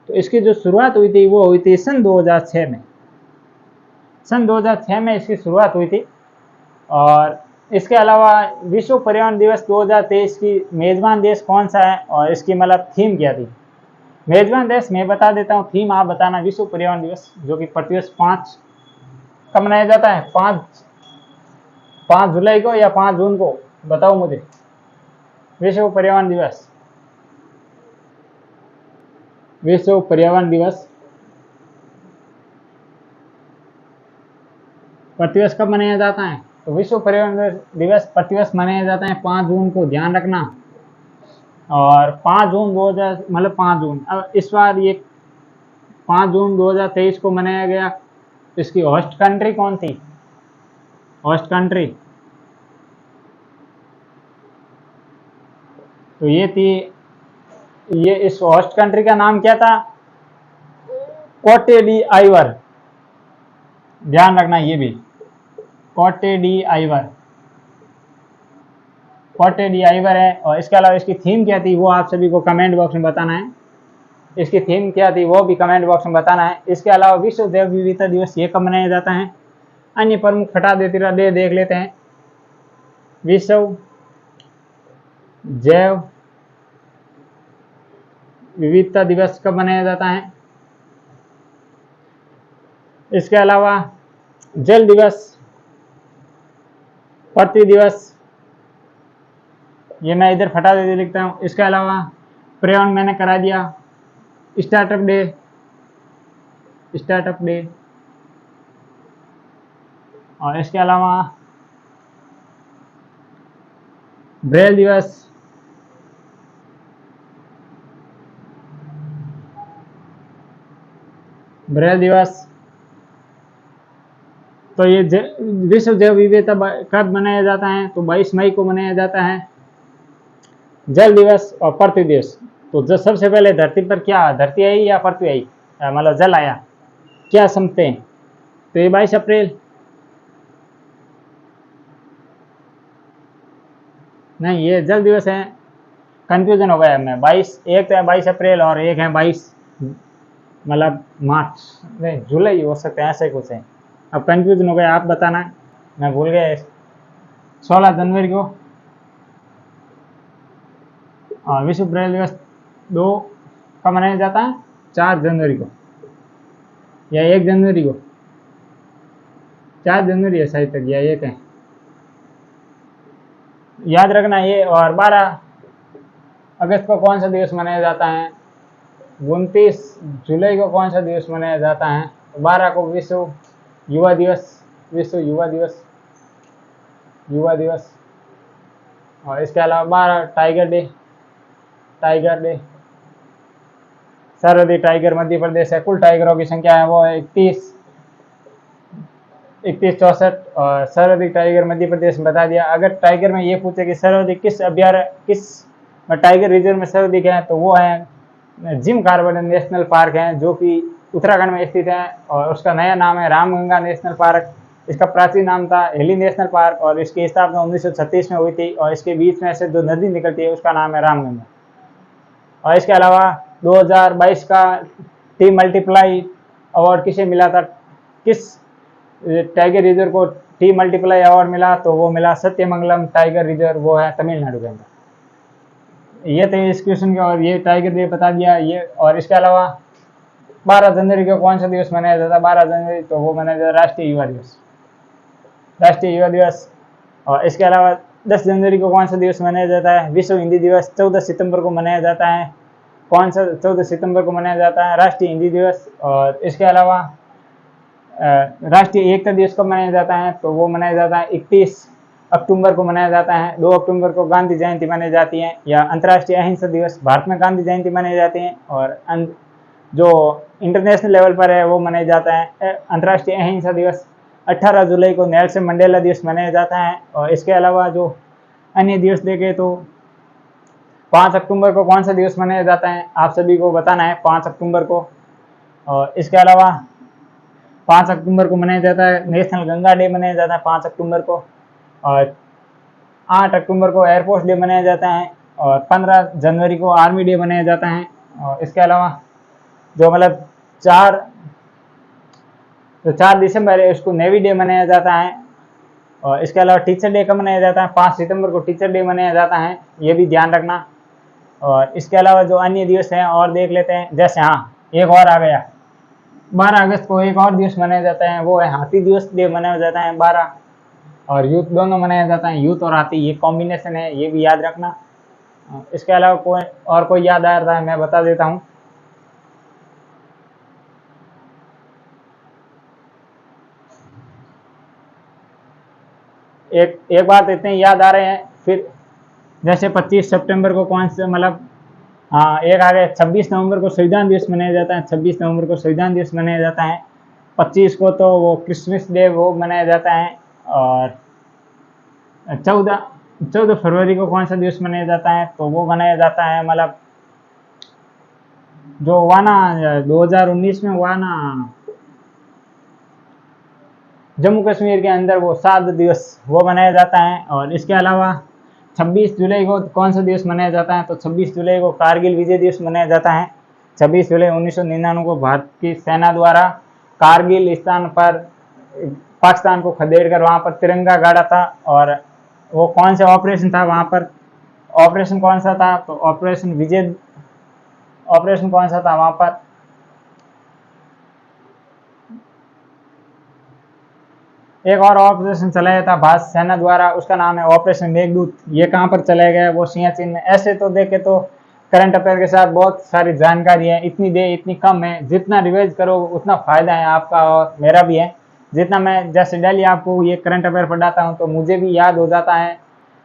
A: तो इसकी जो शुरुआत हुई थी वो हुई थी सन 2006 में। सन 2006 में इसकी शुरुआत हुई थी। और इसके अलावा विश्व पर्यावरण दिवस 2023 की मेजबान देश कौन सा है और इसकी मतलब थीम क्या थी। मेजबान देश मैं बता देता हूँ, थीम आप बताना। विश्व पर्यावरण दिवस जो कि प्रतिवर्ष 5 कब मनाया जाता है, 5 जुलाई को या 5 जून को, बताओ मुझे। विश्व पर्यावरण दिवस, विश्व पर्यावरण दिवस प्रतिवर्ष कब मनाया जाता है। तो विश्व पर्यावरण दिवस प्रतिवर्ष मनाया जाता है 5 जून को, ध्यान रखना। और 5 जून 2000 मतलब 5 जून, अब इस बार ये 5 जून 2023 को मनाया गया। इसकी होस्ट कंट्री कौन थी? होस्ट कंट्री तो ये थी, ये इस होस्ट कंट्री का नाम क्या था? कोटे डी आइवर, ध्यान रखना ये भी, कोटे डी आइवर, कोटे डी आइवर है। और इसके अलावा इसकी थीम क्या थी वो आप सभी को कमेंट बॉक्स में बताना है। इसकी थीम क्या थी वो भी कमेंट बॉक्स में बताना है। इसके अलावा विश्व जैव विविधता दिवस ये कब मनाया जाता है? अन्य प्रमुख हटा देते देख लेते हैं। विश्व जैव विविधता दिवस कब मनाया जाता है? इसके अलावा जल दिवस, पृथ्वी दिवस, ये मैं इधर फटा देते लिखता हूँ। इसके अलावा पर्यावरण मैंने करा दिया, स्टार्टअप डे, स्टार्टअप डे, और इसके अलावा ब्रेल दिवस, ब्रेल दिवस। तो ये विश्व जैव विविधता कब मनाया जाता है? तो 22 मई को मनाया जाता है। जल दिवस और पृथ्वी दिवस, तो जो सबसे पहले धरती पर क्या, धरती आई या पृथ्वी आई, मतलब जल आया, क्या समझते हैं? तो ये 22 अप्रैल, नहीं ये जल दिवस है, कंफ्यूजन हो गया मैं। 22, एक तो है 22 अप्रैल और एक है 22 मतलब मार्च, नहीं जुलाई हो सकते हैं, ऐसे कुछ है। अब कंफ्यूजन हो गया, आप बताना, मैं भूल गया। 16 जनवरी को विश्व ब्रेल दिवस 2 कब मनाया जाता है? 4 जनवरी को या 1 जनवरी को? 4 जनवरी है शायद तक, या 1 है, याद रखना ये। और 12 अगस्त को कौन सा दिवस मनाया जाता है? 29 जुलाई को कौन सा दिवस मनाया जाता है? 12 को विश्व युवा दिवस, विश्व युवा दिवस, युवा दिवस। और इसके अलावा 12 टाइगर डे, टाइगर डे, सर्वाधिक टाइगर मध्य प्रदेश है, कुल टाइगरों की संख्या है वो 31 64। और सर्वाधिक टाइगर मध्य प्रदेश में बता दिया। अगर टाइगर में ये पूछे कि सर्वाधिक किस अभ्यारण्य, किस टाइगर रिजर्व में सर्वाधिक है, तो वो है जिम कॉर्बेट नेशनल पार्क है, जो कि उत्तराखंड में स्थित है। और उसका नया नाम है रामगंगा नेशनल पार्क। इसका प्राचीन नाम था हेली नेशनल पार्क और इसकी स्थापना 1936 में हुई थी। और इसके बीच में से जो नदी निकलती है उसका नाम है रामगंगा। और इसके अलावा 2022 का टी मल्टीप्लाई अवार्ड किसे मिला था? किस टाइगर रिजर्व को टी मल्टीप्लाई अवार्ड मिला? तो वो मिला सत्यमंगलम टाइगर रिजर्व, वो है तमिलनाडु के अंदर। ये थे इस क्वेश्चन के, और ये टाइगर रिजर्व बता दिया ये। और इसके अलावा 12 जनवरी को कौन सा दिवस मनाया जाता है? 12 जनवरी तो वो मनाया जाता है राष्ट्रीय युवा दिवस, राष्ट्रीय युवा दिवस। और इसके अलावा 10 जनवरी को कौन सा दिवस मनाया जाता है? विश्व हिंदी दिवस। 14 सितंबर को मनाया जाता है। कौन सा 14 सितंबर को मनाया जाता है? राष्ट्रीय हिंदी दिवस। और इसके अलावा राष्ट्रीय एकता दिवस कब मनाया जाता है? तो वो मनाया जाता है 31 अक्टूबर को मनाया जाता है। 2 अक्टूबर को गांधी जयंती मनाई जाती है, या अंतर्राष्ट्रीय अहिंसा दिवस, भारत में गांधी जयंती मनाई जाती है। और जो इंटरनेशनल लेवल पर है वो मनाया जाता है अंतर्राष्ट्रीय अहिंसा दिवस। 18 जुलाई को नेल्सन मंडेला दिवस मनाया जाता है। और इसके अलावा जो अन्य दिवस देखें तो 5 अक्टूबर को कौन सा दिवस मनाया जाता है? आप सभी को बताना है 5 अक्टूबर को। और इसके अलावा 5 अक्टूबर को मनाया जाता है नेशनल गंगा डे मनाया जाता है 5 अक्टूबर को। और 8 अक्टूबर को एयरफोर्स डे मनाया जाता है। और 15 जनवरी को आर्मी डे मनाया जाता है। और इसके अलावा जो मतलब 4 दिसंबर है उसको नेवी डे मनाया जाता है। और इसके अलावा टीचर डे कब मनाया जाता है? 5 सितंबर को टीचर डे मनाया जाता है, ये भी ध्यान रखना। और इसके अलावा जो अन्य दिवस हैं और देख लेते हैं, जैसे हाँ एक और आ गया, 12 अगस्त को एक और दिवस मनाया जाता है, वो है हाथी दिवस डे मनाया जाता है 12। और यूथ दोनों मनाया जाता है, यूथ और हाथी ये कॉम्बिनेशन है, ये भी याद रखना। इसके अलावा कोई याद आ रहा है मैं बता देता हूँ। एक बात इतने याद आ रहे हैं, फिर जैसे 25 सितंबर को कौन से मतलब, हाँ एक आ गया 26 नवंबर को संविधान दिवस मनाया जाता है, 26 नवंबर को संविधान दिवस मनाया जाता है। 25 को तो वो क्रिसमस डे वो मनाया जाता है। और 14 फरवरी को कौन सा दिवस मनाया जाता है, तो वो मनाया जाता है मतलब जो हुआ ना 2019 में हुआ ना जम्मू कश्मीर के अंदर, वो शहादत दिवस वो मनाया जाता है। और इसके अलावा 26 जुलाई को कौन सा दिवस मनाया जाता है, तो 26 जुलाई को कारगिल विजय दिवस मनाया जाता है। 26 जुलाई 1999 को भारत की सेना द्वारा कारगिल स्थान पर पाकिस्तान को खदेड़ कर वहाँ पर तिरंगा गाड़ा था। और वो कौन सा ऑपरेशन था वहाँ पर, ऑपरेशन कौन सा था, तो ऑपरेशन विजय, ऑपरेशन कौन सा था वहाँ पर, एक और ऑपरेशन चलाया था भारत सेना द्वारा, उसका नाम है ऑपरेशन मेघदूत। ये कहाँ पर चलाया गया, वो सियाचिन में। ऐसे तो देखे तो करंट अफेयर के साथ बहुत सारी जानकारी है, इतनी दे इतनी कम है, जितना रिवाइज करो उतना फायदा है आपका और मेरा भी है। जितना मैं जैसे डेली आपको ये करंट अफेयर पढ़ाता हूँ तो मुझे भी याद हो जाता है,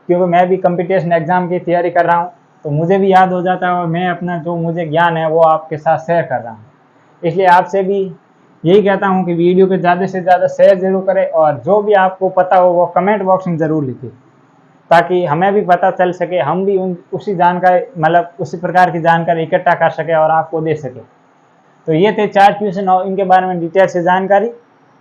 A: क्योंकि मैं भी कंपटीशन एग्जाम की तैयारी कर रहा हूँ, तो मुझे भी याद हो जाता है और मैं अपना जो मुझे ज्ञान है वो आपके साथ शेयर कर रहा हूँ। इसलिए आपसे भी यही कहता हूँ कि वीडियो को ज़्यादा से ज़्यादा शेयर जरूर करें, और जो भी आपको पता हो वो कमेंट बॉक्स में ज़रूर लिखें, ताकि हमें भी पता चल सके, हम भी उसी जानकारी मतलब उसी प्रकार की जानकारी इकट्ठा कर सके और आपको दे सके। तो ये थे 4 क्वेश्चन और इनके बारे में डिटेल से जानकारी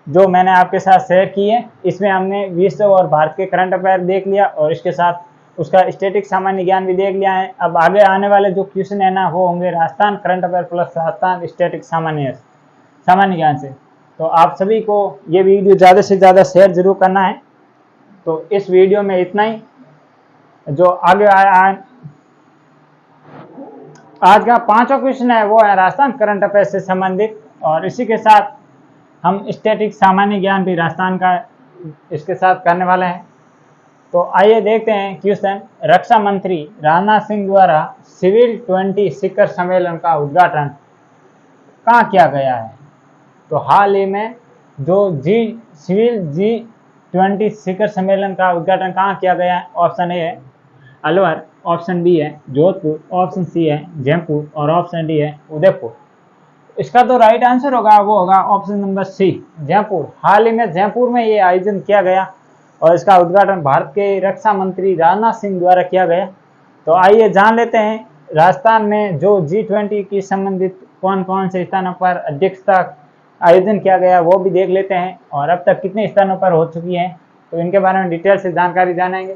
A: जो मैंने आपके साथ शेयर की है। इसमें हमने विश्व और भारत के करंट अफेयर देख लिया और इसके साथ उसका स्टैटिक सामान्य ज्ञान भी देख लिया है। अब आगे आने वाले जो क्वेश्चन है ना, वो होंगे Rajasthan current affair plus Rajasthan static सामान्य ज्ञान से। तो आप सभी को ये वीडियो ज़्यादा से ज़्यादा शेयर जरूर करना है। तो इस वीडियो में इतना ही। जो आगे आज का 5वां क्वेश्चन है वो है राजस्थान करंट अफेयर से संबंधित, और इसी के साथ हम स्टैटिक सामान्य ज्ञान भी राजस्थान का इसके साथ करने वाले हैं। तो आइए देखते हैं क्वेश्चन। रक्षा मंत्री राजनाथ सिंह द्वारा सिविल 20 शिखर सम्मेलन का उद्घाटन कहाँ किया गया है? तो हाल ही में जो सिविल G20 शिखर सम्मेलन का उद्घाटन कहाँ किया गया है? ऑप्शन ए है अलवर, ऑप्शन बी है जोधपुर, ऑप्शन सी है जयपुर और ऑप्शन डी है उदयपुर। इसका तो राइट आंसर होगा वो होगा ऑप्शन नंबर सी जयपुर। हाल ही में जयपुर में ये आयोजन किया गया और इसका उद्घाटन भारत के रक्षा मंत्री राजनाथ सिंह द्वारा किया गया। तो आइए जान लेते हैं राजस्थान में जो G20 की संबंधित कौन कौन से स्थानों पर अध्यक्षता आयोजन किया गया वो भी देख लेते हैं, और अब तक कितने स्थानों पर हो चुकी है तो इनके बारे में डिटेल से जानकारी जानेंगे।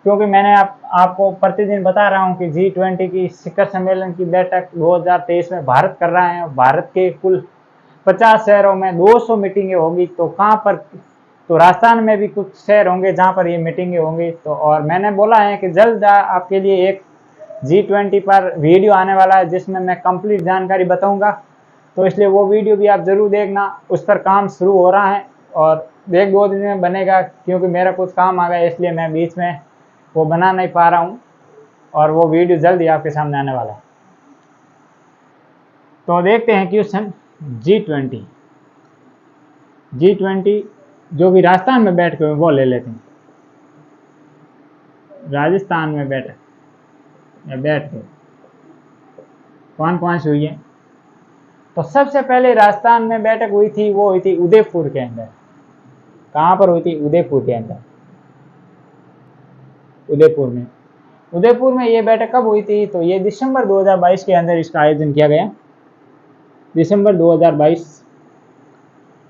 A: क्योंकि मैंने आपको प्रतिदिन बता रहा हूं कि G20 की शिखर सम्मेलन की बैठक 2023 में भारत कर रहा है। भारत के कुल 50 शहरों में 200 मीटिंगें होगी। तो कहाँ पर, तो राजस्थान में भी कुछ शहर होंगे जहाँ पर ये मीटिंगें होंगी। तो और मैंने बोला है कि जल्द आपके लिए एक G20 पर वीडियो आने वाला है जिसमें मैं कंप्लीट जानकारी बताऊंगा। तो इसलिए वो वीडियो भी आप ज़रूर देखना, उस पर काम शुरू हो रहा है और 1-2 दिन में बनेगा, क्योंकि मेरा कुछ काम आ गया इसलिए मैं बीच में वो बना नहीं पा रहा हूँ, और वो वीडियो जल्द ही आपके सामने आने वाला है। तो देखते हैं क्वेश्चन। G20 जो भी राजस्थान में बैठ के वो ले लेते हैं। राजस्थान में बैठ के कौन कौन सी हुई है? तो सबसे पहले राजस्थान में बैठक हुई थी, वो हुई थी उदयपुर के अंदर। कहाँ पर हुई थी? उदयपुर के अंदर। उदयपुर में ये बैठक कब हुई थी? तो ये दिसंबर 2022 के अंदर इसका आयोजन किया गया, दिसंबर 2022।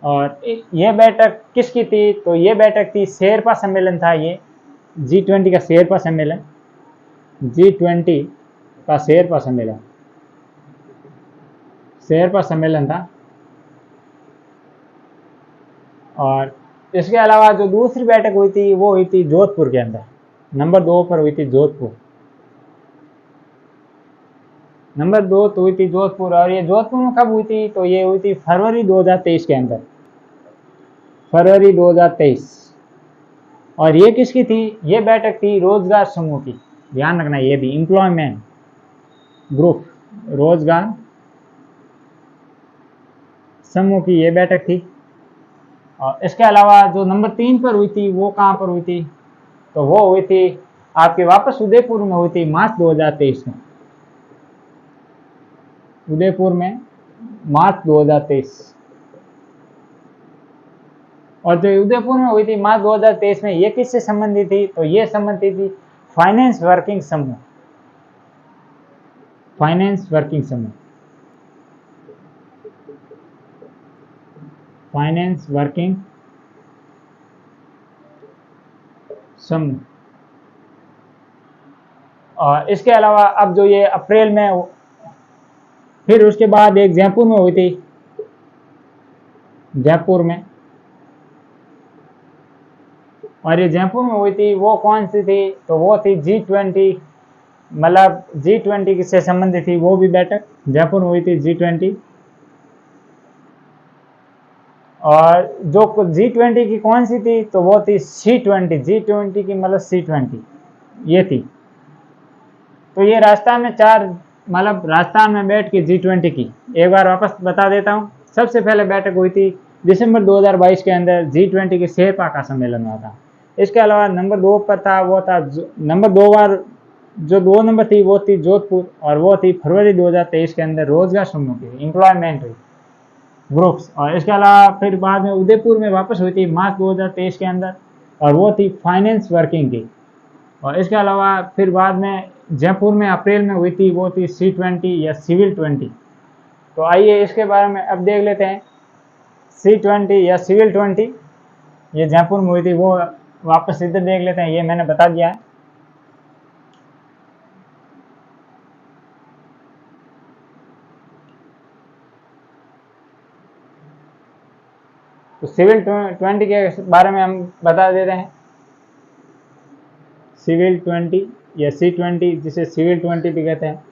A: और ये बैठक किसकी थी? तो ये बैठक थी शेरपा सम्मेलन था। ये G20 का शेरपा सम्मेलन, G20 का शेरपा सम्मेलन था। और इसके अलावा जो दूसरी बैठक हुई थी वो हुई थी जोधपुर के अंदर। नंबर 2 पर हुई थी जोधपुर। नंबर 2 तो हुई थी जोधपुर। और ये जोधपुर में कब हुई थी? तो ये हुई थी फरवरी 2023 के अंदर, फरवरी 2023। और ये किसकी थी? ये बैठक थी रोजगार समूह की। ध्यान रखना, ये भी एम्प्लॉयमेंट ग्रुप, रोजगार समूह की ये बैठक थी। और इसके अलावा जो नंबर 3 पर हुई थी वो कहाँ पर हुई थी? तो वो हुई थी आपके वापस उदयपुर में हुई थी मार्च 2023 में, उदयपुर में मार्च 2023। और जो उदयपुर में हुई थी मार्च 2023 में, ये किससे संबंधित थी? तो ये संबंधित थी फाइनेंस वर्किंग समूह, फाइनेंस वर्किंग समूह, फाइनेंस वर्किंग समूह। और इसके अलावा अब जो ये अप्रैल में, फिर उसके बाद एक जयपुर में हुई थी, जयपुर में, और ये जयपुर में हुई थी वो कौन सी थी? तो वो थी G20, मतलब G20 से संबंधित थी वो भी बैठक जयपुर में हुई थी, G20। और जो G20 की कौन सी थी? तो वो थी C20, G20 की मतलब C20 ये थी। तो ये राजस्थान में चार, मतलब राजस्थान में बैठ के G20 की एक बार वापस बता देता हूँ। सबसे पहले बैठक हुई थी दिसंबर 2022 के अंदर, G20 के शेरपा का सम्मेलन हुआ था। इसके अलावा नंबर 2 पर था, वो था नंबर 2 बार, जो 2 नंबर थी वो थी जोधपुर, और वो थी फरवरी 2023 के अंदर रोजगार समूह की, एम्प्लॉयमेंट ग्रुप्स। और इसके अलावा फिर बाद में उदयपुर में वापस हुई थी मार्च 2023 के अंदर, और वो थी फाइनेंस वर्किंग की। और इसके अलावा फिर बाद में जयपुर में अप्रैल में हुई थी, वो थी C20 या सिविल 20। तो आइए इसके बारे में अब देख लेते हैं। C20 या सिविल 20 ये जयपुर में हुई थी, वो वापस इधर देख लेते हैं, ये मैंने बता दिया है। तो सिविल 20 के बारे में हम बता देते हैं। सिविल 20 या C20, जिसे सिविल 20 भी कहते हैं,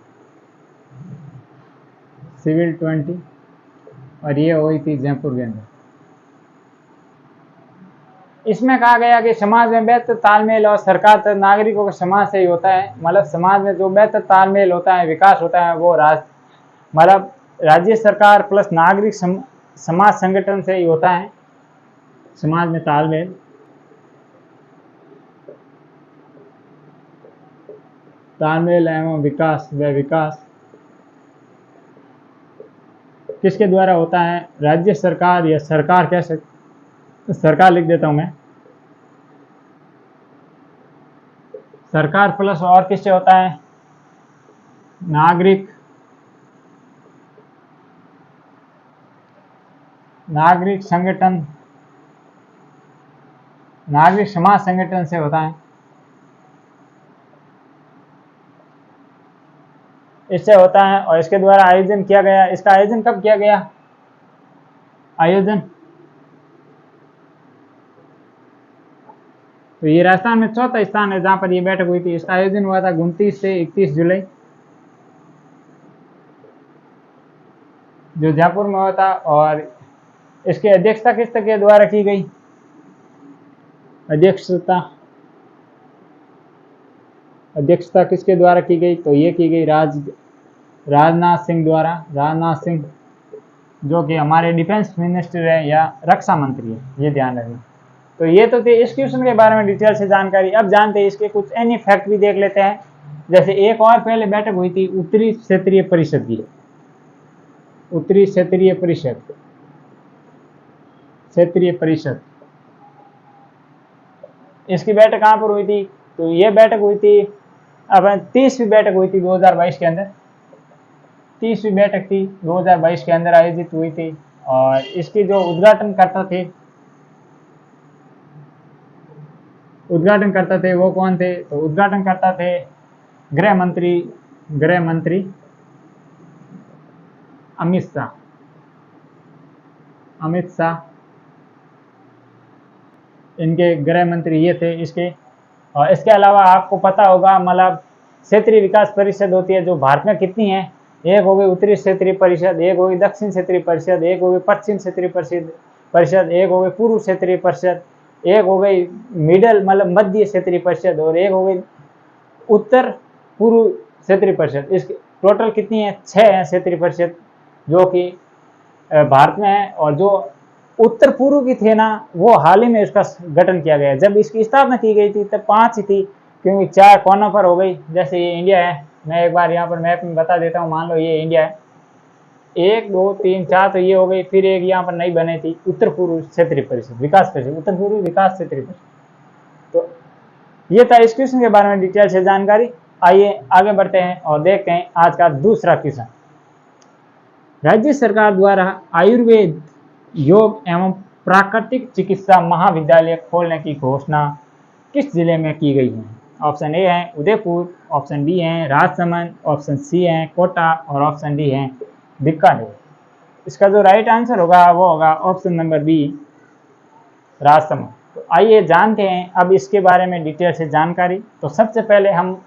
A: सिविल 20, और ये हुई थी जयपुर के अंदर। इसमें कहा गया कि समाज में बेहतर तालमेल और सरकार तक नागरिकों के समाज से ही होता है, मतलब समाज में जो बेहतर तालमेल होता है, विकास होता है, वो मतलब राज्य सरकार प्लस नागरिक समाज संगठन से ही होता है। समाज में तालमेल, तालमेल एवं विकास व विकास किसके द्वारा होता है? राज्य सरकार या सरकार कह सकते, सरकार लिख देता हूं मैं, सरकार प्लस और किससे होता है? नागरिक, नागरिक संगठन, नागरिक समाज संगठन से होता है, इससे होता है। और इसके द्वारा आयोजन किया गया। इसका आयोजन कब किया गया? आयोजन, तो ये राजस्थान में चौथा स्थान है जहां पर ये बैठक हुई थी। इसका आयोजन हुआ था 29 से 31 जुलाई, जो जयपुर में हुआ था। और इसकी अध्यक्षता किस के द्वारा की गई? अध्यक्षता किसके द्वारा की गई? तो ये की गई राजनाथ सिंह द्वारा। राजनाथ सिंह जो कि हमारे डिफेंस मिनिस्टर है या रक्षा मंत्री है, ये ध्यान रखें। तो ये तो थे इस क्वेश्चन के बारे में डिटेल से जानकारी। अब जानते हैं इसके कुछ अन्य फैक्ट भी देख लेते हैं। जैसे एक और पहले बैठक हुई थी उत्तरी क्षेत्रीय परिषद की, उत्तरी क्षेत्रीय परिषद, क्षेत्रीय परिषद, इसकी बैठक कहाँ पर हुई थी? तो ये बैठक हुई थी, अब 30वीं बैठक हुई थी 2022 के अंदर, 30वीं बैठक थी 2022 के अंदर आयोजित हुई थी। और इसकी जो उद्घाटनकर्ता थे वो कौन थे? तो उद्घाटनकर्ता थे गृह मंत्री अमित शाह, इनके गृह मंत्री ये थे इसके। और इसके अलावा आपको पता होगा, मतलब क्षेत्रीय विकास परिषद होती है जो भारत में कितनी है? एक हो गई उत्तरी क्षेत्रीय परिषद, एक हो गई दक्षिण क्षेत्रीय परिषद, एक हो गई पश्चिम क्षेत्रीय परिषद, एक हो गई पूर्व क्षेत्रीय परिषद, एक हो गई मिडल मतलब मध्य क्षेत्रीय परिषद, और एक हो गई उत्तर पूर्व क्षेत्रीय परिषद। इसकी टोटल कितनी है? 6 है क्षेत्रीय परिषद जो कि भारत में है। और जो उत्तर पूर्व की थे ना, वो हाल ही में इसका गठन किया गया। जब इसकी स्थापना की गई थी तब 5 ही थी, क्योंकि 4 कोनों पर हो गई। जैसे ये इंडिया है, मैं एक बार यहाँ पर मैप में बता देता हूँ। मान लो ये इंडिया है, 1 2 3 4 तो ये हो गई। फिर एक यहाँ पर नई बनी थी, उत्तर पूर्व क्षेत्रीय परिषद, विकास परिषद, उत्तर पूर्व विकास क्षेत्रीय परिषद। तो ये था इस क्वेश्चन के बारे में डिटेल से जानकारी। आइए आगे बढ़ते हैं और देखते हैं आज का दूसरा क्वेश्चन। राज्य सरकार द्वारा आयुर्वेद, योग एवं प्राकृतिक चिकित्सा महाविद्यालय खोलने की घोषणा किस जिले में की गई है? ऑप्शन ए है उदयपुर, ऑप्शन बी है राजसमंद, ऑप्शन सी है कोटा और ऑप्शन डी है बीकानेर। इसका जो राइट आंसर होगा वो होगा ऑप्शन नंबर बी, राजसमंद। तो आइए जानते हैं अब इसके बारे में डिटेल से जानकारी। तो सबसे पहले हम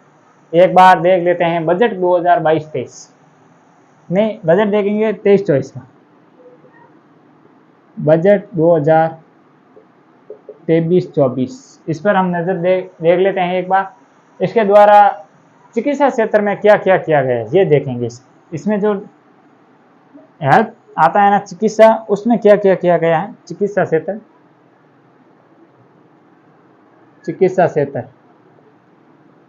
A: एक बार देख लेते हैं बजट 2022-23 में, बजट देखेंगे 23-24 का बजट 2023-24, इस पर हम नज़र देख लेते हैं एक बार। इसके द्वारा चिकित्सा क्षेत्र में क्या क्या किया गया है ये देखेंगे। इसमें जो हेल्थ आता है ना, चिकित्सा, उसमें क्या क्या किया गया है। चिकित्सा क्षेत्र, चिकित्सा क्षेत्र,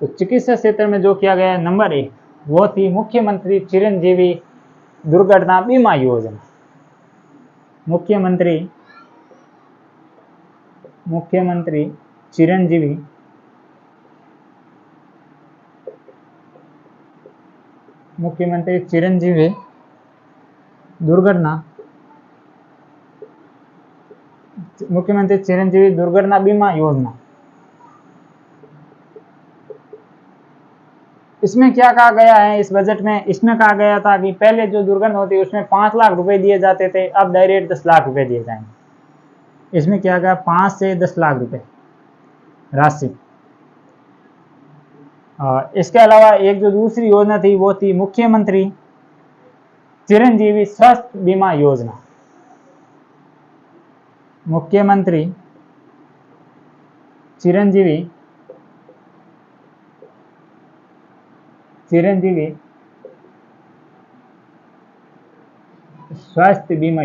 A: तो चिकित्सा क्षेत्र में जो किया गया है नंबर 1 वो थी मुख्यमंत्री चिरंजीवी दुर्घटना बीमा योजना। मुख्यमंत्री चिरंजीवी दुर्घटना बीमा योजना। इसमें क्या कहा गया है इस बजट में? इसमें कहा गया था कि पहले जो दुर्घटना होती है उसमें 5 लाख रुपए दिए जाते थे, अब डायरेक्ट 10 लाख रुपए दिए जाएंगे। इसमें क्या गया, 5 से 10 लाख रुपए राशि। और इसके अलावा एक जो दूसरी योजना थी वो थी मुख्यमंत्री चिरंजीवी स्वास्थ्य बीमा योजना। मुख्यमंत्री चिरंजीवी स्वास्थ्य बीमा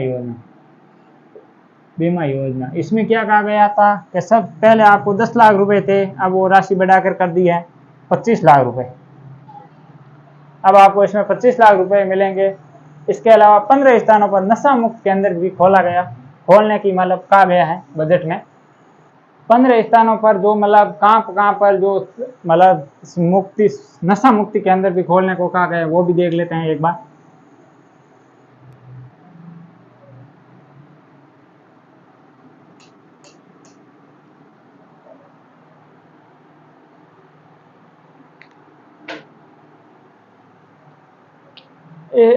A: योजना। इसमें क्या कहा गया था कि सब पहले आपको 10 लाख रुपए थे, अब वो राशि बढ़ाकर कर दी है 25 लाख रुपए। अब आपको इसमें 25 लाख रुपए मिलेंगे। इसके अलावा 15 स्थानों पर नशा मुक्त केंद्र भी खोलने की मतलब कहा गया है बजट में। 15 स्थानों पर जो मतलब कहाँ पर जो मतलब नशा मुक्ति केंद्र भी खोलने को कहा गया है, वो भी देख लेते हैं एक बार।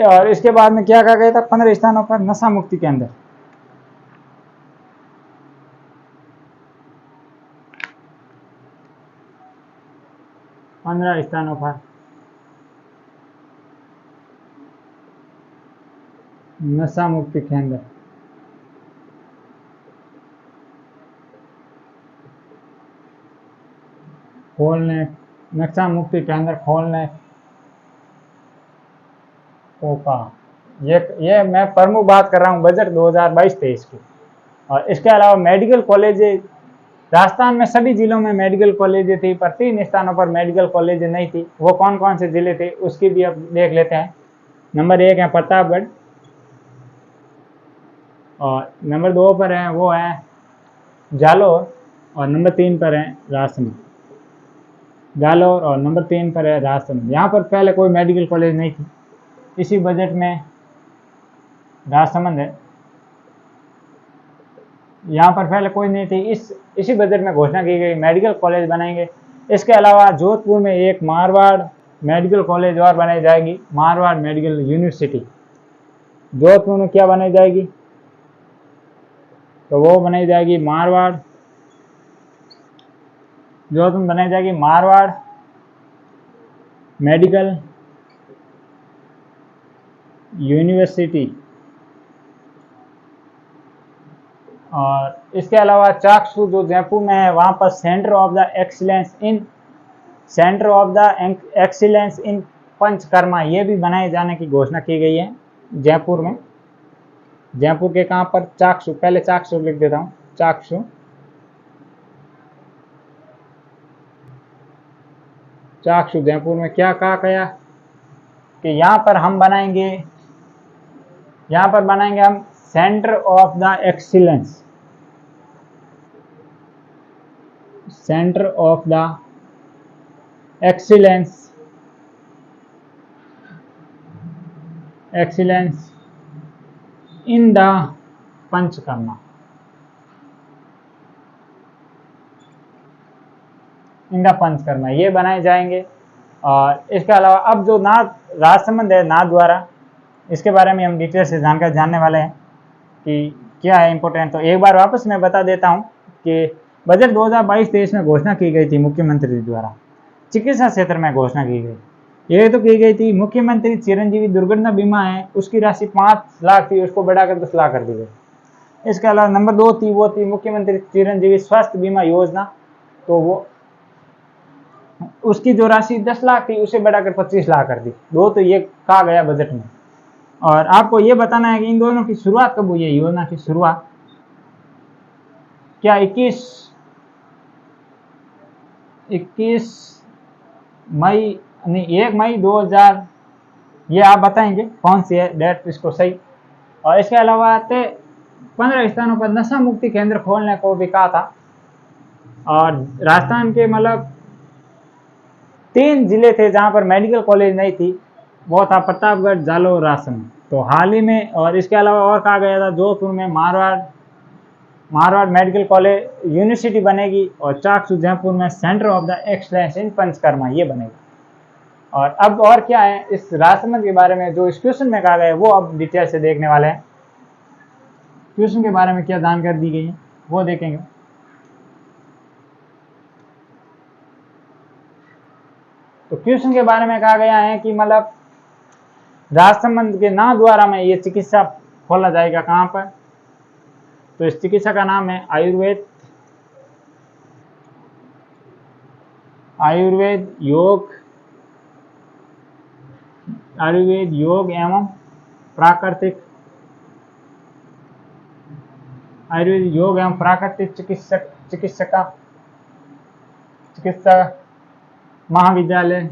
A: और इसके बाद में क्या कहा गया था, 15 स्थानों पर नशा मुक्ति केंद्र। पंद्रह स्थानों पर नशा मुक्ति केंद्र खोलने, नशा मुक्ति केंद्र खोलने को कहा। ये मैं प्रमुख बात कर रहा हूँ बजट 2022-23 की। और इसके अलावा मेडिकल कॉलेज, राजस्थान में सभी जिलों में मेडिकल कॉलेज थी, पर 3 स्थानों पर मेडिकल कॉलेज नहीं थी। वो कौन कौन से जिले थे उसकी भी अब देख लेते हैं। नंबर 1 है प्रतापगढ़, और नंबर 2 पर है वो है जालौर, और नंबर 3 पर है राजसमंद। जालौर और नंबर 3 पर है राजसमंद। यहाँ पर पहले कोई मेडिकल कॉलेज नहीं थी, इसी बजट में राजसमंद है। यहाँ पर पहले कोई नहीं थी, इसी बजट में घोषणा की गई मेडिकल कॉलेज बनाएंगे। इसके अलावा जोधपुर में एक मारवाड़ मेडिकल कॉलेज और बनाई जाएगी, मारवाड़ मेडिकल यूनिवर्सिटी। जोधपुर में क्या बनाई जाएगी, तो वो बनाई जाएगी मारवाड़, जोधपुर में बनाई जाएगी मारवाड़ मेडिकल यूनिवर्सिटी। और इसके अलावा चाकसू जो जयपुर में है, वहाँ पर centre of the excellence in panchakarma ये भी बनाए जाने की घोषणा की गई है जयपुर में। जयपुर के कहाँ पर, चाकसू, पहले चाकसू लिख देता हूँ, चाकसू। चाक्षु जयपुर में क्या कहा गया कि यहाँ पर बनाएंगे हम centre of the excellence, centre of the excellence in the panchakarma, ये बनाए जाएंगे। और इसके अलावा अब जो नाथ राजसमंद है नाथद्वारा, इसके बारे में हम डिटेल से जानकारी जानने वाले हैं कि क्या है इम्पोर्टेंट। तो एक बार वापस मैं बता देता हूं कि बजट 2022-23 में घोषणा की गई थी मुख्यमंत्री द्वारा, चिकित्सा क्षेत्र में घोषणा की गई। ये तो की गई थी मुख्यमंत्री चिरंजीवी दुर्घटना बीमा है, उसकी राशि 5 लाख थी, उसको बढ़ाकर 10 लाख कर दी गई। इसके अलावा नंबर 2 थी, वो थी मुख्यमंत्री चिरंजीवी स्वास्थ्य बीमा योजना, तो वो उसकी जो राशि 10 लाख थी उसे बढ़ाकर 25 लाख कर दी। दो तो ये कहा गया बजट में। और आपको ये बताना है कि इन दोनों की शुरुआत कब हुई है, योजना की शुरुआत क्या 1 मई 2000, ये आप बताएंगे कौन सी है डेट इसको सही। और इसके अलावा 15 स्थानों पर नशा मुक्ति केंद्र खोलने को भी कहा था। और राजस्थान के मतलब 3 जिले थे जहां पर मेडिकल कॉलेज नहीं थी, वो था प्रतापगढ़, जालौर, राजसमंद। तो हाल ही में, और इसके अलावा और कहा गया था जोधपुर में मारवाड़ मेडिकल कॉलेज यूनिवर्सिटी बनेगी, और चाक्षु जयपुर में सेंटर ऑफ द एक्सलेंस इन पंचकर्मा ये बनेगा। और अब और क्या है इस राजसमंद के बारे में जो इस क्वेश्चन में कहा गया है वो अब डिटेल से देखने वाले हैं। क्वेश्चन के बारे में क्या जानकारी दी गई है वो देखेंगे। तो क्वेश्चन के बारे में कहा गया है कि मतलब राजसमंद के नाथद्वारा में ये चिकित्सा खोला जाएगा। कहाँ पर? तो इस चिकित्सा का नाम है आयुर्वेद योग एवं प्राकृतिक चिकित्सा महाविद्यालय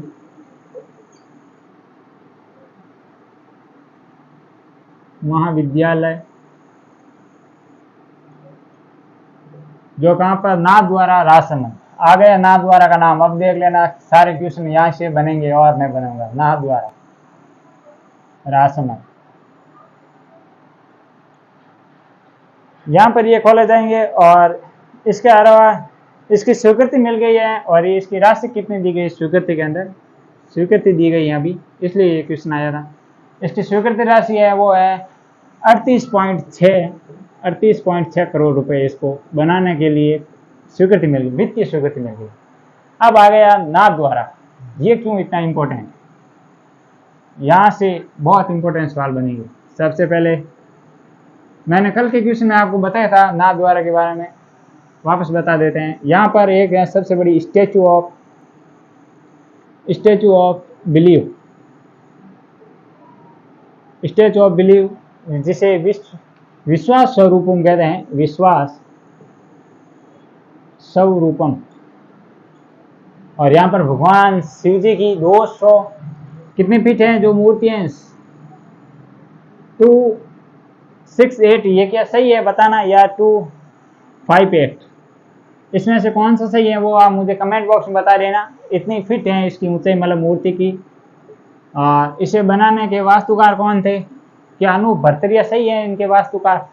A: जो कहाँ पर? नाथद्वारा राजसमंद। आ गया नाथद्वारा का नाम। अब देख लेना सारे क्वेश्चन यहाँ से बनेंगे और मैं बनूंगा। नाथद्वारा राजसमंद, यहाँ पर ये खोले जाएंगे। और इसके अलावा इसकी स्वीकृति मिल गई है, और ये इसकी राशि कितनी दी गई? स्वीकृति के अंदर स्वीकृति दी गई है अभी, इसलिए ये क्वेश्चन आया था। इसकी स्वीकृति राशि है वो है 38.6 करोड़ रुपए। इसको बनाने के लिए स्वीकृति मिल गई, वित्तीय स्वीकृति मिल गई। अब आ गया नाथद्वारा। ये क्यों इतना इम्पोर्टेंट? यहाँ से बहुत इंपॉर्टेंट सवाल बनेंगे। सबसे पहले मैंने कल के क्वेश्चन में आपको बताया था नाथद्वारा के बारे में, वापस बता देते हैं। यहाँ पर एक है सबसे बड़ी स्टैचू ऑफ बिलीव, जिसे विश्वास स्वरूपम कहते हैं, विश्वास स्वरूपम। और यहाँ पर भगवान शिव जी की 200 कितनी फीट है जो मूर्ति है? 268। ये क्या सही है बताना, या 258? इसमें से कौन सा सही है वो आप मुझे कमेंट बॉक्स में बता देना। इतनी फिट है इसकी ऊंचाई, मतलब मूर्ति की। इसे बनाने के वास्तुकार कौन थे? क्या अनूप भरतरिया सही है इनके वास्तुकार?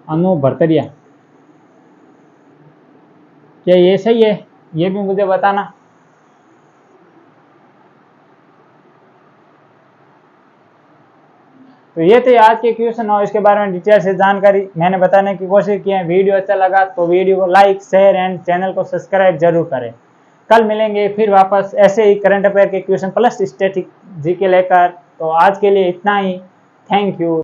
A: अनूप भरतरिया, क्या ये सही है? ये भी मुझे बताना। तो ये थे आज के क्वेश्चन, और इसके बारे में डिटेल से जानकारी मैंने बताने की कोशिश की है। वीडियो अच्छा लगा तो वीडियो को लाइक, शेयर एंड चैनल को सब्सक्राइब जरूर करें। कल मिलेंगे फिर वापस ऐसे ही करंट अफेयर के क्वेश्चन प्लस स्टैटिक जी के लेकर। तो आज के लिए इतना ही। Thank you.